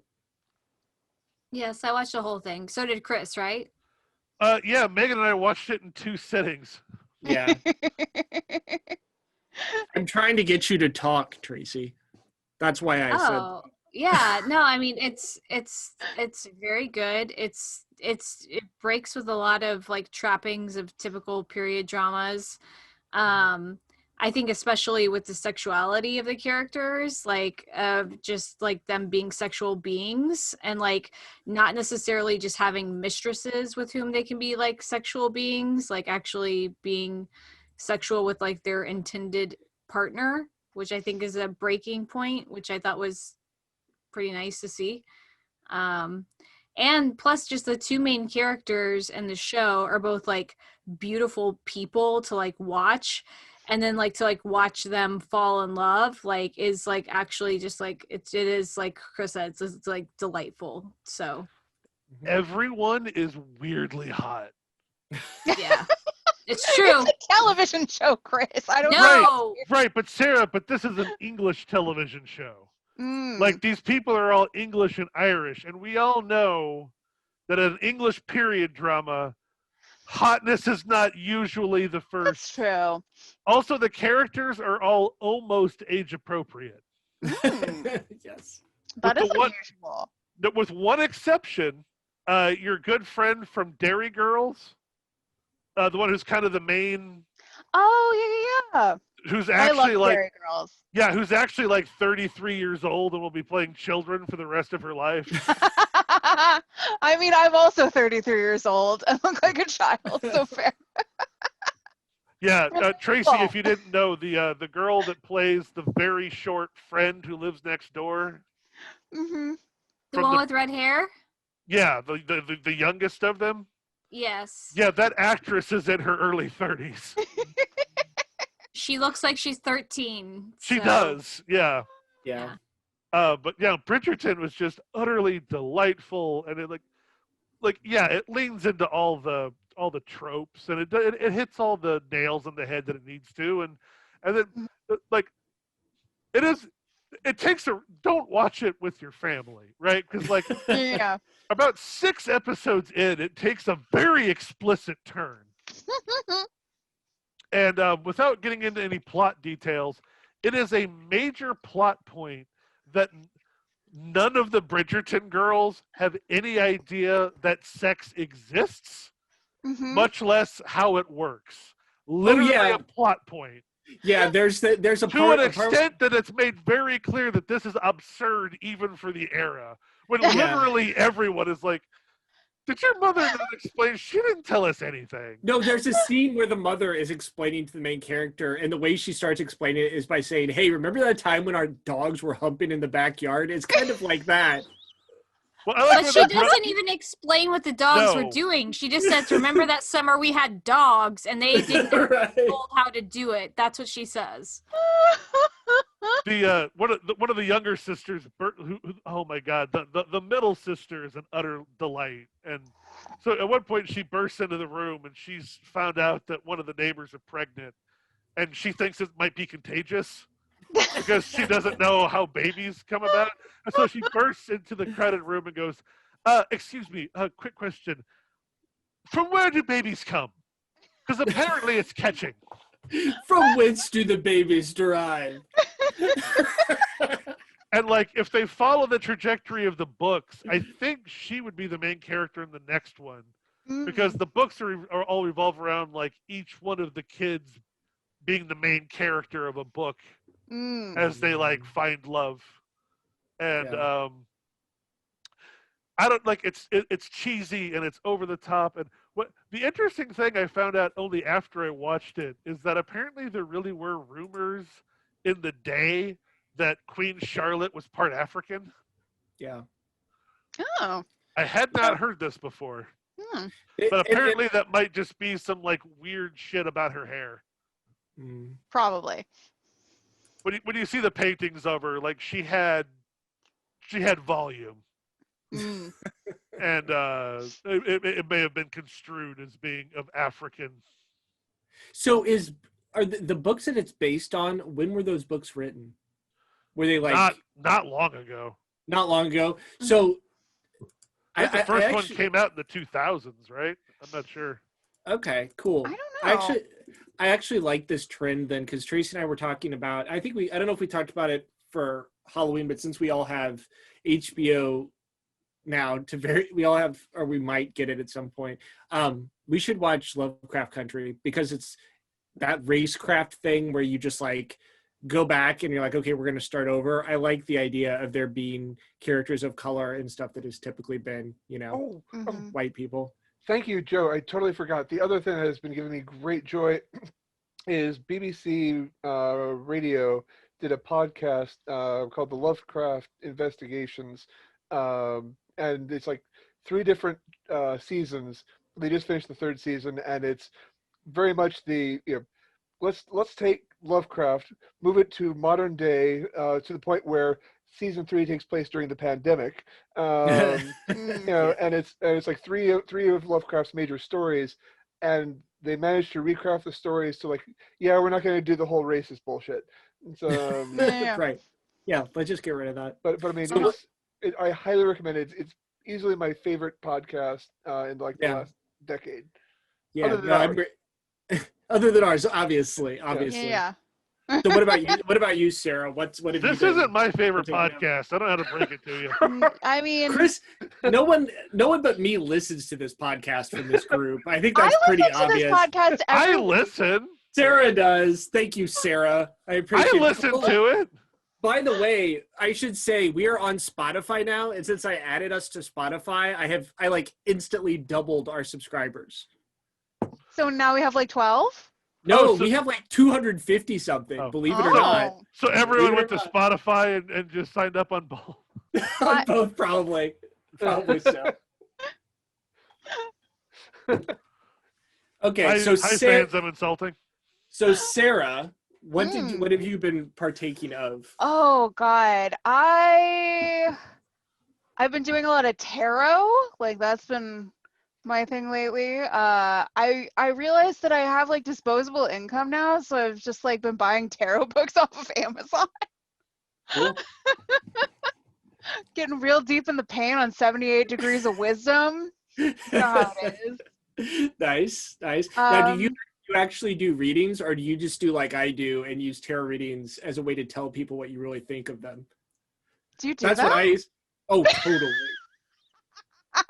Yes, I watched the whole thing. So did Chris, right? Yeah, Megan and I watched it in 2 sittings. Yeah. I'm trying to get you to talk, Tracy. That's why I said. Oh, yeah. No, I mean it's very good. It breaks with a lot of like trappings of typical period dramas. I think especially with the sexuality of the characters, like just like them being sexual beings and like not necessarily just having mistresses with whom they can be like sexual beings, like actually being sexual with like their intended partner, which I think is a breaking point, which I thought was pretty nice to see. And plus just the 2 main characters in the show are both like beautiful people to like watch, and then like to like watch them fall in love like is like actually just like it is like Chris said, it's like delightful. So Everyone is weirdly hot. yeah. It's true. It's a television show, Chris. I don't know. No. Right, but Sarah, this is an English television show. Mm. Like, these people are all English and Irish, and we all know that in an English period drama, hotness is not usually the That's first. true. Also, the characters are all almost age appropriate. Yes. That With is the one- unusual. With one exception, your good friend from Dairy Girls, the one who's kind of the main, Oh, yeah. who's I love actually like, Dairy Girls. yeah, who's actually like 33 years old and will be playing children for the rest of her life. I mean, I'm also 33 years old and look like a child, so fair. Yeah, Tracy, Cool. if you didn't know, the girl that plays the very short friend who lives next door. Mm-hmm. The From one the- with red hair? Yeah, the youngest of them. Yes. Yeah, that actress is in her early 30s. She looks like she's 13. She so, does, yeah. Yeah. But yeah, Bridgerton was just utterly delightful, and it yeah, it leans into all the tropes, and it hits all the nails on the head that it needs to, and then like it takes don't watch it with your family, right? Because like Yeah. about 6 episodes in, it takes a very explicit turn. And without getting into any plot details, it is a major plot point that none of the Bridgerton girls have any idea that sex exists, Mhm. much less how it works. Literally yeah. a plot point. Yeah, there's a To part an a part- extent that it's made very clear that this is absurd even for the era. When Yeah. literally everyone is like, did your mother not explain? She didn't tell us anything. No, there's a scene where the mother is explaining to the main character, and the way she starts explaining it is by saying, "Hey, remember that time when our dogs were humping in the backyard?" It's kind of like that. Well, I like But when she the bro- doesn't even explain what the dogs were No. doing. She just says, remember that summer we had dogs and they didn't Right. told how to do it. That's what she says. one of the younger sisters, oh my god, the middle sister is an utter delight. And so at one point she bursts into the room and she's found out that one of the neighbors are pregnant, and she thinks it might be contagious because she doesn't know how babies come about. And so she bursts into the crowded room and goes, excuse me, quick question. From where do babies come? Because apparently it's catching. From whence do the babies derive? And like, if they follow the trajectory of the books, I think she would be the main character in the next one, because the books are all revolve around like each one of the kids being the main character of a book as they like find love. And I don't like it's cheesy and it's over the top. And what the interesting thing I found out only after I watched it is that apparently there really were rumors in the day that Queen Charlotte was part African. Yeah. Oh. I had not heard this before, but apparently that might just be some like weird shit about her hair. Probably. When you see the paintings of her, like she had volume. And it may have been construed as being of African. So are the books that it's based on, when were those books written? Were they like Not long ago? Not long ago. So I think the first one actually, came out in the 2000s, right? I'm not sure. Okay, cool. I don't know. I actually like this trend then, because Tracy and I were talking about, I don't know if we talked about it for Halloween, but since we all have HBO now we all have, or we might get it at some point, we should watch Lovecraft Country, because it's that racecraft thing where you just like go back and you're like, okay, we're going to start over. I like the idea of there being characters of color and stuff that has typically been, white people. Thank you, Joe. I totally forgot. The other thing that has been giving me great joy is BBC Radio did a podcast called The Lovecraft Investigations. And it's like 3 different seasons. They just finished the 3rd season, and it's very much let's take Lovecraft, move it to modern day, to the point where season 3 takes place during the pandemic. And it's like three of Lovecraft's major stories, and they managed to recraft the stories to we're not going to do the whole racist bullshit. So, right. Yeah, let's just get rid of that. But I mean, I highly recommend it. It's easily my favorite podcast in the last decade. Yeah, other than ours, obviously. Yeah. So what about you, Sarah? What have you This isn't my favorite podcast. I don't know how to break it to you. I mean, Chris, no one but me listens to this podcast from this group. I think that's pretty obvious. I listen to this podcast I listen. Sarah does. Thank you, Sarah. I appreciate it. I listen to it. By the way, I should say we are on Spotify now, and since I added us to Spotify, I instantly doubled our subscribers. So now we have 12? No, we have 250 something, believe it or not. So everyone went to Spotify and just signed up on both? On both, probably. Probably so. Okay, so Sarah, fans I'm insulting. So Sarah, what have you been partaking of? Oh God, I've been doing a lot of tarot. That's been my thing lately. I realized that I have disposable income now, so I've just been buying tarot books off of Amazon. Cool. Getting real deep in the pain on 78 Degrees of Wisdom. You know how it is. Nice. Now, do you actually do readings, or do you just do like I do and use tarot readings as a way to tell people what you really think of them? Do you do That's that? what I use. Oh, totally.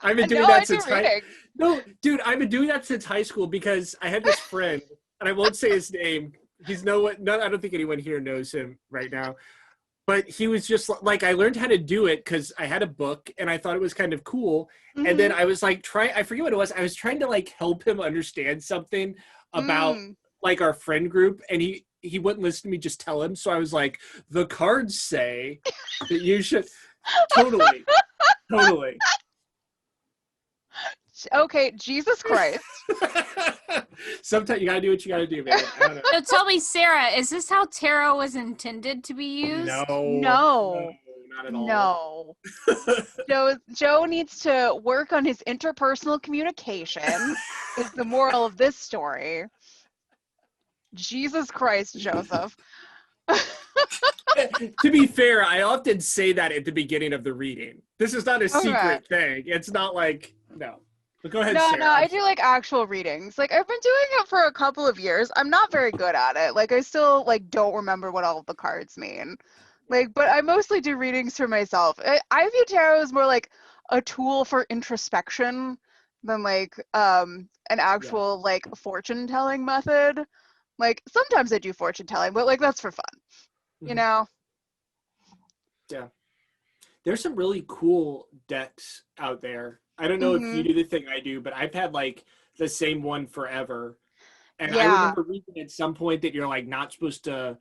I've been doing that since I've been doing that since high school, because I had this friend, and I won't say his name. I don't think anyone here knows him right now. But he was just I learned how to do it because I had a book and I thought it was kind of cool. Mm-hmm. And then I was I forget what it was. I was trying to help him understand something about our friend group, and he wouldn't listen to me just tell him. So I was like, the cards say that you should totally. Okay, Jesus Christ. Sometimes you gotta do what you gotta do, man. I don't know. So tell me, Sarah, is this how tarot was intended to be used? No, not at all. No. Joe needs to work on his interpersonal communication, is the moral of this story. Jesus Christ, Joseph. To be fair, I often say that at the beginning of the reading. This is not a secret thing. It's not no. But go ahead, Sarah. No, I do actual readings. I've been doing it for a couple of years. I'm not very good at it. I still don't remember what all of the cards mean. But I mostly do readings for myself. I view tarot as more a tool for introspection than an actual fortune telling method. Sometimes I do fortune telling, but that's for fun. You know? Yeah. There's some really cool decks out there. I don't know if you do the thing I do, but I've had the same one forever. And I remember reading at some point that you're not supposed to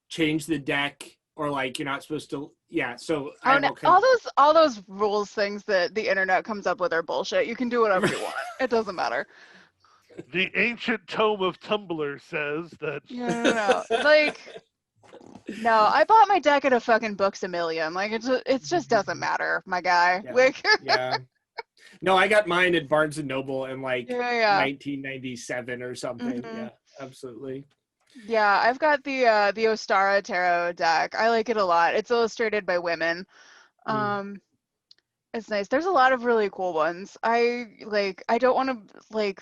change the deck, or you're not supposed to. Yeah. So all those rules things that the internet comes up with are bullshit. You can do whatever you want. It doesn't matter. The ancient tome of Tumblr says that. No. No, I bought my deck at a fucking Books-A-Million. It just doesn't matter, my guy. Yeah. No, I got mine at Barnes & Noble in 1997 or something. Mm-hmm. Yeah, absolutely. Yeah, I've got the Ostara Tarot deck. I like it a lot. It's illustrated by women. It's nice. There's a lot of really cool ones. I don't want to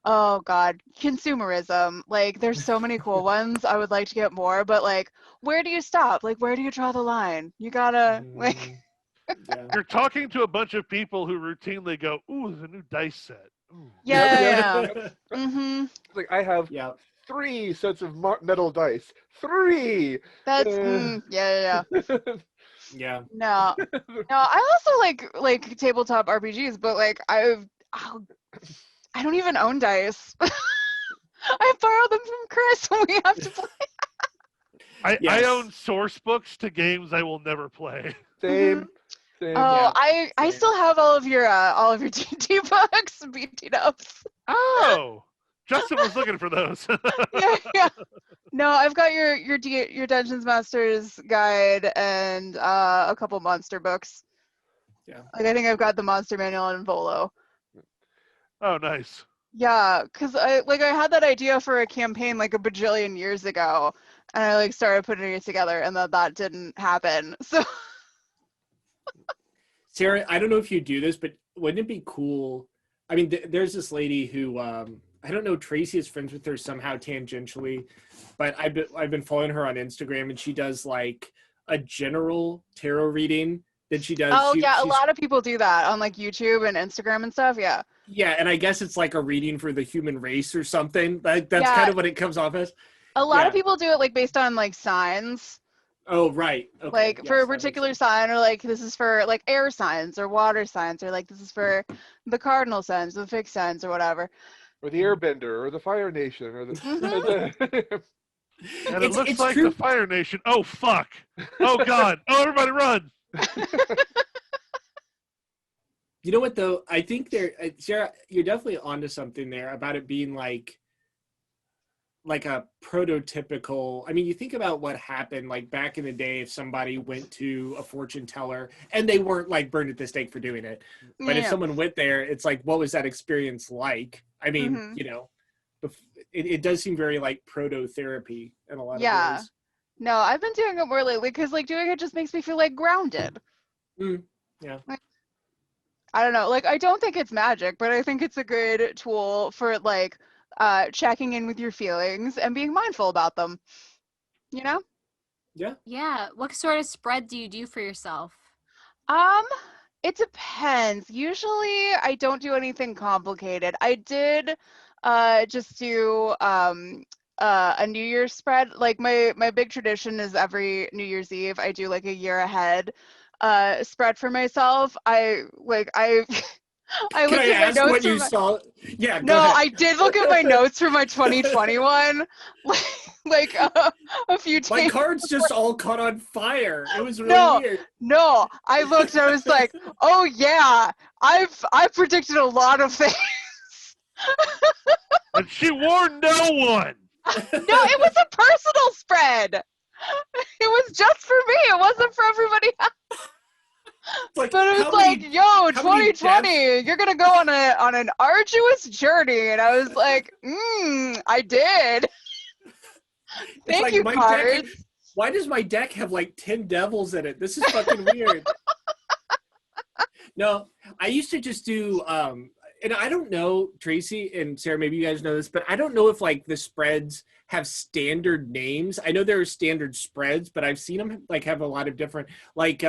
oh God, consumerism. Like there's so many cool ones. I would like to get more, but like where do you stop? Like where do you draw the line? You gotta like Yeah. You're talking to a bunch of people who routinely go, "Ooh, there's a new dice set." Ooh. yeah. Yep. Mm-hmm. It's like I have Yeah. 3 sets of metal dice. 3. That's Yeah. Yeah. No. No, I also like tabletop RPGs, but like I don't even own dice. I borrowed them from Chris when we have to play. I Yes. own source books to games I will never play. Same. Same. Oh, Yeah. I still have all of your D&D books, beat ups. Oh, Justin was looking for those. Yeah. No, I've got your Dungeons Masters guide and a couple monster books. Yeah. Like I think I've got the monster manual in Volo. Oh, nice. Yeah, because I had that idea for a campaign like a bajillion years ago, and I like started putting it together, and that didn't happen. So Sarah, I don't know if you do this, but wouldn't it be cool? I mean, there's this lady who I don't know. Tracy is friends with her somehow tangentially, but I've been following her on Instagram, and she does like a general tarot reading that she does. oh yeah, a she's- lot of people do that on like YouTube and Instagram and stuff. Yeah. Yeah, and I guess it's like a reading for the human race or something. That's Yeah. kind of what it comes off as. A lot of Yeah. people do it like based on like signs, Oh, right. Okay. like Yes, for a that makes particular sense. sign, or like this is for like air signs or water signs, or like this is for the cardinal signs, the fixed signs, or whatever. Or the Airbender, or the Fire Nation, or the. And it looks it's like true. the Fire Nation. Oh, fuck. Oh, God. Oh, everybody run. You know what though? I think Sarah, you're definitely onto something there about it being like a prototypical. I mean, you think about what happened like back in the day if somebody went to a fortune teller and they weren't like burned at the stake for doing it. But if Yeah. someone went there, it's like, what was that experience like? I mean, Mhm. you know, it does seem very like proto therapy in a lot Yeah. of ways. No, I've been doing it more lately because like doing it just makes me feel like grounded. Yeah. I don't know. Like I don't think it's magic, but I think it's a good tool for like checking in with your feelings and being mindful about them. You know? Yeah. What sort of spread do you do for yourself? It depends. Usually I don't do anything complicated. I did just do a New Year's spread. Like my big tradition is every New Year's Eve I do like a year ahead spread for myself. I looked Can at I my ask notes what you from my- saw? Yeah. Go No, ahead. I did look at my notes for my 2021 like a few My days. cards just all caught on fire. It was really No. weird. No, I looked and I was like, "Oh yeah, I've predicted a lot of things." And she warned no one. No, it was a personal spread. It was just for me. It wasn't for everybody else. It's like, But it was how like, many- "Yo, many 2020, you're gonna go on an arduous journey," and I was like, I did. it's Thank like you, my cards. deck. Why does my deck have like 10 devils in it? This is fucking weird. No, I used to just do and I don't know, Tracy and Sarah, maybe you guys know this, but I don't know if like the spreads have standard names. I know there are standard spreads, but I've seen them like have a lot of different, like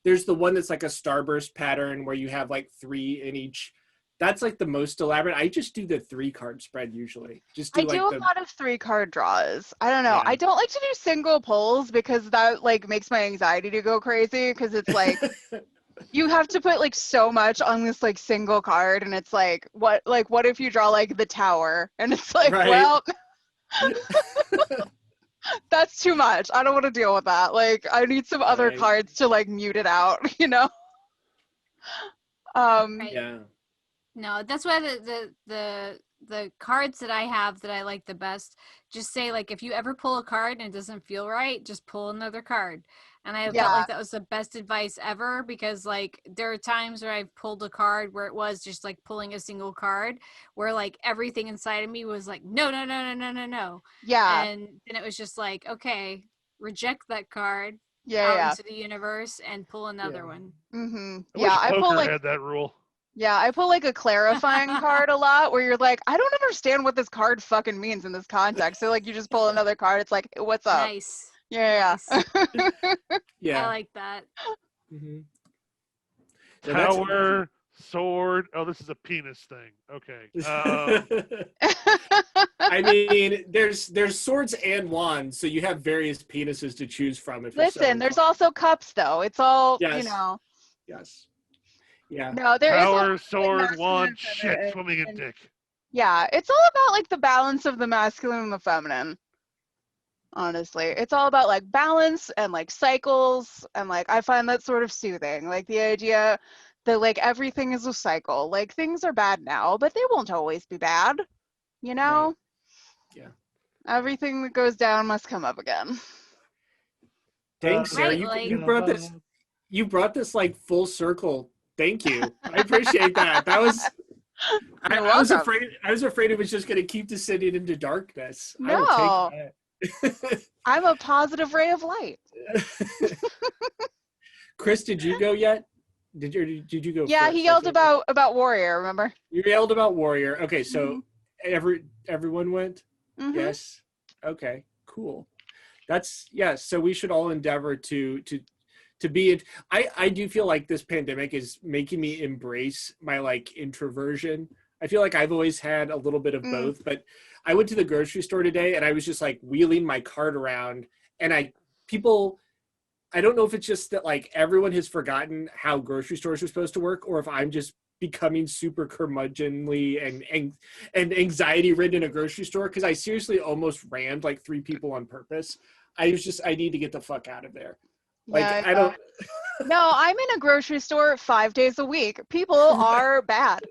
there's the one that's like a starburst pattern where you have like 3 in each. That's like the most elaborate. I just do the 3-card spread usually. Just do I like do the a lot of 3-card draws. I don't know. Yeah. I don't like to do single pulls because that like makes my anxiety to go crazy because it's like you have to put like so much on this like single card and it's like what if you draw like the tower and it's like Right. well that's too much. I don't want to deal with that. Like I need some other Right. cards to like mute it out, you know? Right. yeah. No, that's why the cards that I have that I like the best just say like if you ever pull a card and it doesn't feel right, just pull another card. And I Yeah. felt like that was the best advice ever because like there are times where I've pulled a card where it was just like pulling a single card where like everything inside of me was like no. Yeah. And then it was just like, okay, reject that card Yeah. into the universe and pull another one. Mm-hmm. I Yeah, wish I pull poker like had that rule. I pull like a clarifying card a lot where you're like, I don't understand what this card fucking means in this context. So like you just pull another card, it's like, what's up? Nice. Yeah. Yeah. I like that. Mm-hmm. Yeah, that's- Tower, sword. Oh, this is a penis thing. Okay. I mean, there's swords and wands, so you have various penises to choose from. If you're so Listen, there's inclined. also cups though. It's all, Yes. you know. Yes. Yeah. No, there is Tower, like, sword, masculine wand, and shit, feminine, swimming in and- dick. Yeah, it's all about like the balance of the masculine and the feminine. Honestly, it's all about like balance and like cycles, and like I find that sort of soothing. Like the idea that like everything is a cycle. Like things are bad now, but they won't always be bad. You know? Right. Yeah. Everything that goes down must come up again. Thanks, Sarah. Right, you, like- you brought this like full circle. Thank you. I appreciate that. That was I was afraid it was just gonna keep descending into darkness. I will No. take that. I'm a positive ray of light. Chris, did you go yet? Did you go? Yeah, first? he yelled about Warrior, remember? You yelled about Warrior. Okay, so everyone went? Mhm. Yes. Okay, cool. That's so we should all endeavor to be it. I do feel like this pandemic is making me embrace my like introversion. I feel like I've always had a little bit of both, but I went to the grocery store today and I was just like wheeling my cart around, and I don't know if it's just that like everyone has forgotten how grocery stores are supposed to work, or if I'm just becoming super curmudgeonly and anxiety ridden in a grocery store, because I seriously almost rammed like 3 people on purpose. I need to get the fuck out of there. Like Yeah, I don't. No, I'm in a grocery store 5 days a week. People are bad.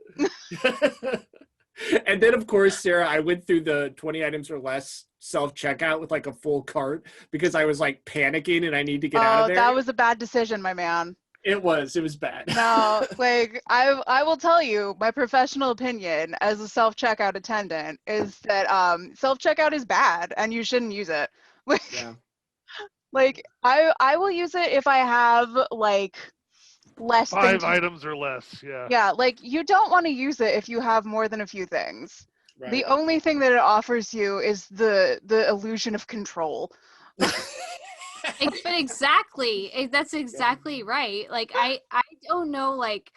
And then of course, Sarah, I went through the 20 items or less self-checkout with like a full cart because I was like panicking and I need to get out of there. That was a bad decision, my man. It was bad. No, like I will tell you, my professional opinion as a self-checkout attendant is that self-checkout is bad and you shouldn't use it. Yeah. Like I will use it if I have like less 5 things. items or less. Yeah. Yeah, like you don't want to use it if you have more than a few things. Right. The only thing that it offers you is the illusion of control. But exactly, that's exactly right. Like I don't know, like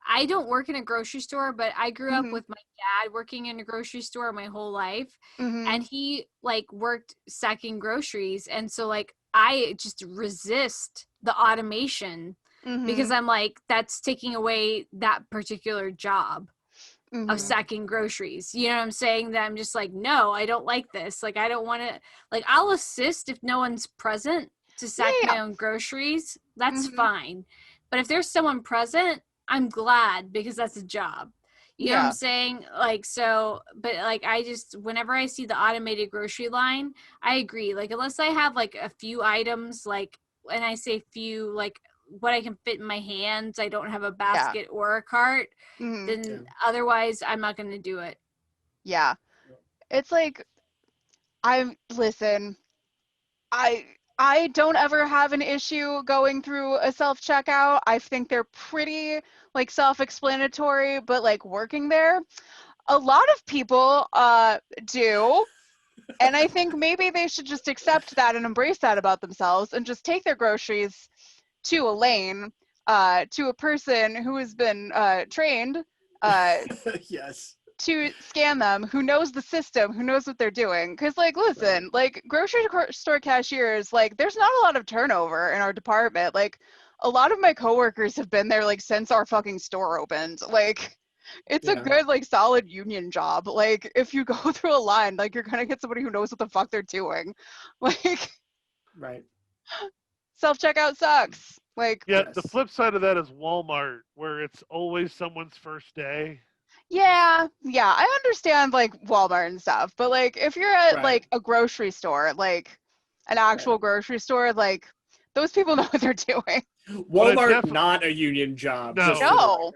I don't work in a grocery store, but I grew up with my dad working in a grocery store my whole life, and he like worked stacking groceries, and so like I just resist the automation because I'm like, that's taking away that particular job of stacking groceries. You know what I'm saying? That I'm just like, no, I don't like this. Like I don't want to, like I'll assist if no one's present to stack my own groceries. That's fine. But if there's someone present, I'm glad, because that's a job. You know what I'm saying? Like, so, but like, I just, whenever I see the automated grocery line, I agree. Like, unless I have like a few items, like, and I say few, like what I can fit in my hands, I don't have a basket or a cart, then otherwise I'm not going to do it. Yeah. It's like, I don't ever have an issue going through a self-checkout. I think they're pretty like self-explanatory, but like working there, a lot of people do. And I think maybe they should just accept that and embrace that about themselves and just take their groceries to a lane, to a person who has been trained Yes. to scan them, who knows the system, who knows what they're doing. Because like, listen, like grocery store cashiers, like there's not a lot of turnover in our department. Like a lot of my coworkers have been there like since our fucking store opened. Like it's a good, like solid union job. Like if you go through a line, like you're gonna get somebody who knows what the fuck they're doing. Like Right. self-checkout sucks. Like Yeah, the flip side of that is Walmart, where it's always someone's first day. yeah, I understand like Walmart and stuff, but like if you're at like a grocery store, like an actual grocery store, like those people know what they're doing. Walmart, not a union job. No.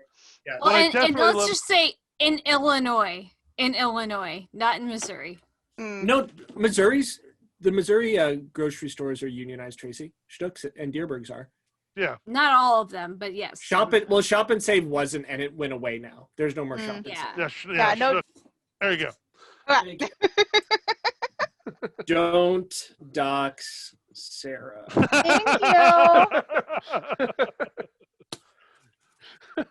Yeah. Well, and let's just say in Illinois, not in Missouri. No, Missouri's The Missouri grocery stores are unionized, Tracy. Schnucks and Deerbergs are. Yeah. Not all of them, but yes. Shop and Save wasn't, and it went away now. There's no more Shop and Yeah. Save. Yeah. No. There you go. Thank you. Don't dox Sarah. Thank you.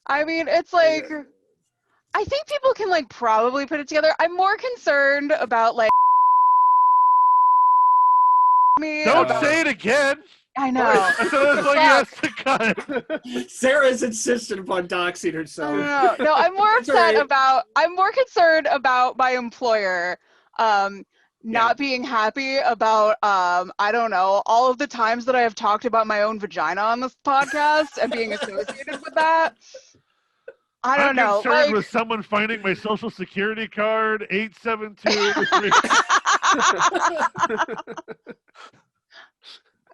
I mean, it's like, I think people can like probably put it together. I'm more concerned about like me. Don't about- say it again. I know. I thought it was like yes to cut. Sarah's insistent upon doxing herself. No, I'm more It's upset alright. about. I'm more concerned about my employer, not being happy about. I don't know, all of the times that I have talked about my own vagina on this podcast and being associated with that. I don't know. I'm concerned Like, with someone finding my social security card, 872.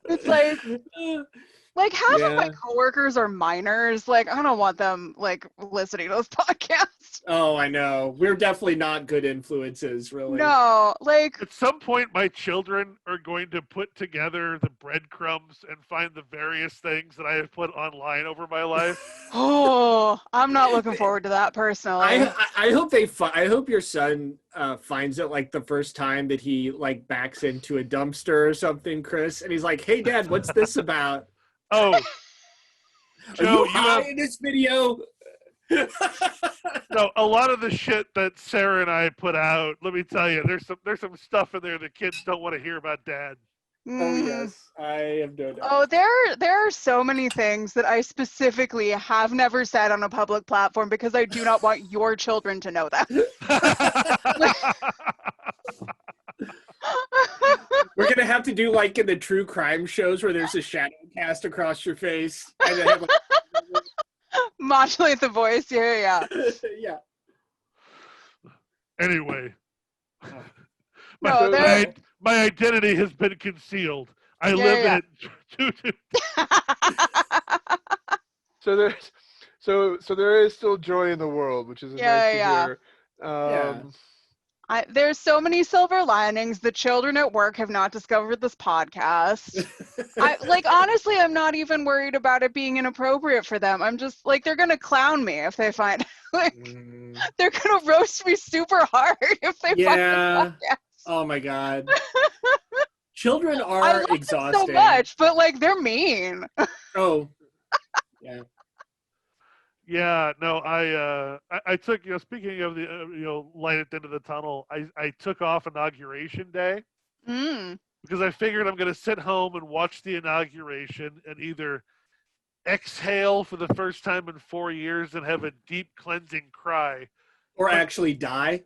it's like half of my coworkers are minors. Like, I don't want them like listening to this podcast. Oh, I know. We're definitely not good influences, really. No, like, At some point, my children are going to put together the breadcrumbs and find the various things that I have put online over my life. oh, I'm not looking forward to that personally. I hope I hope your son finds it like the first time that he like backs into a dumpster or something, Chris, and he's like, "Hey, Dad, what's this about? Oh, Are Joe, you high in this video?" no, a lot of the shit that Sarah and I put out, let me tell you, there's some stuff in there that kids don't want to hear about Dad. Oh Mm. yes, I have no doubt. Oh, there are so many things that I specifically have never said on a public platform because I do not want your children to know that. We're gonna have to do like in the true crime shows where there's a shadow cast across your face, and then have, like, Modulate the voice. Yeah. yeah. Anyway, No, my identity has been concealed. I Yeah, live yeah. in it. So there is still joy in the world, which is nice to hear. There's so many silver linings. The children at work have not discovered this podcast. Honestly, I'm not even worried about it being inappropriate for them. I'm just like, they're gonna clown me if they find they're gonna roast me super hard if they find the podcast. Oh my God. Children I are love them exhausting. so much, but like they're mean. Oh. Yeah. Yeah, no, I took, speaking of the, light at the end of the tunnel, I took off inauguration day because I figured I'm going to sit home and watch the inauguration and either exhale for the first time in 4 years and have a deep cleansing cry. Or actually die.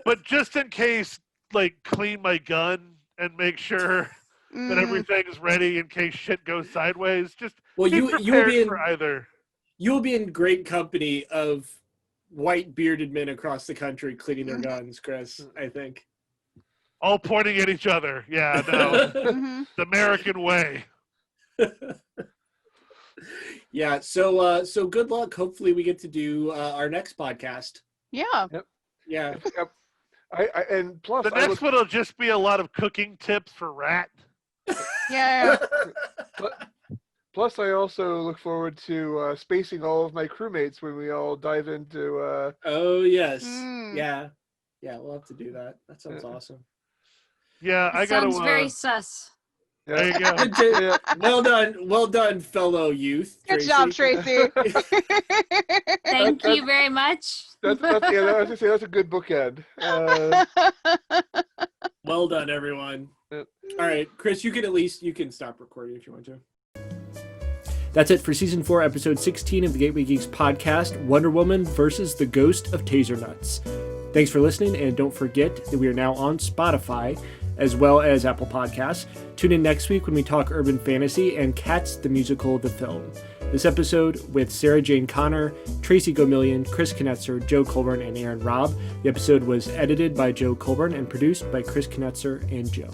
But just in case, like, clean my gun and make sure that everything is ready in case shit goes sideways. Just Well, be you will prepared be in for either. You'll be in great company of white bearded men across the country cleaning their guns, Chris, I think. All pointing at each other. Yeah, no. The American way. Yeah, so good luck. Hopefully we get to do our next podcast. Yeah. Yeah. Yep. And plus, The next one will just be a lot of cooking tips for Rat. Yeah. Plus, I also look forward to spacing all of my crewmates when we all dive into. Oh yes. Mm. Yeah. Yeah, we'll have to do that. That sounds awesome. Yeah, I gotta. Sounds very sus. There you go. Well done, fellow youth. Good Tracy. job, Tracy. Thank you very much. I was gonna say that's a good bookend. Well done, everyone. Yep. All right, Chris, you can stop recording if you want to. That's it for Season 4, Episode 16 of the Gateway Geeks podcast, Wonderwoman versus the Ghost of Tasernuts. Thanks for listening, and don't forget that we are now on Spotify, as well as Apple Podcasts. Tune in next week when we talk urban fantasy and Cats, the musical, the film. This episode with Sarah Jane Connor, Tracy Gomillion, Chris Knetzer, Joe Kohlburn, and Robb. The episode was edited by Joe Kohlburn and produced by Chris Knetzer and Joe.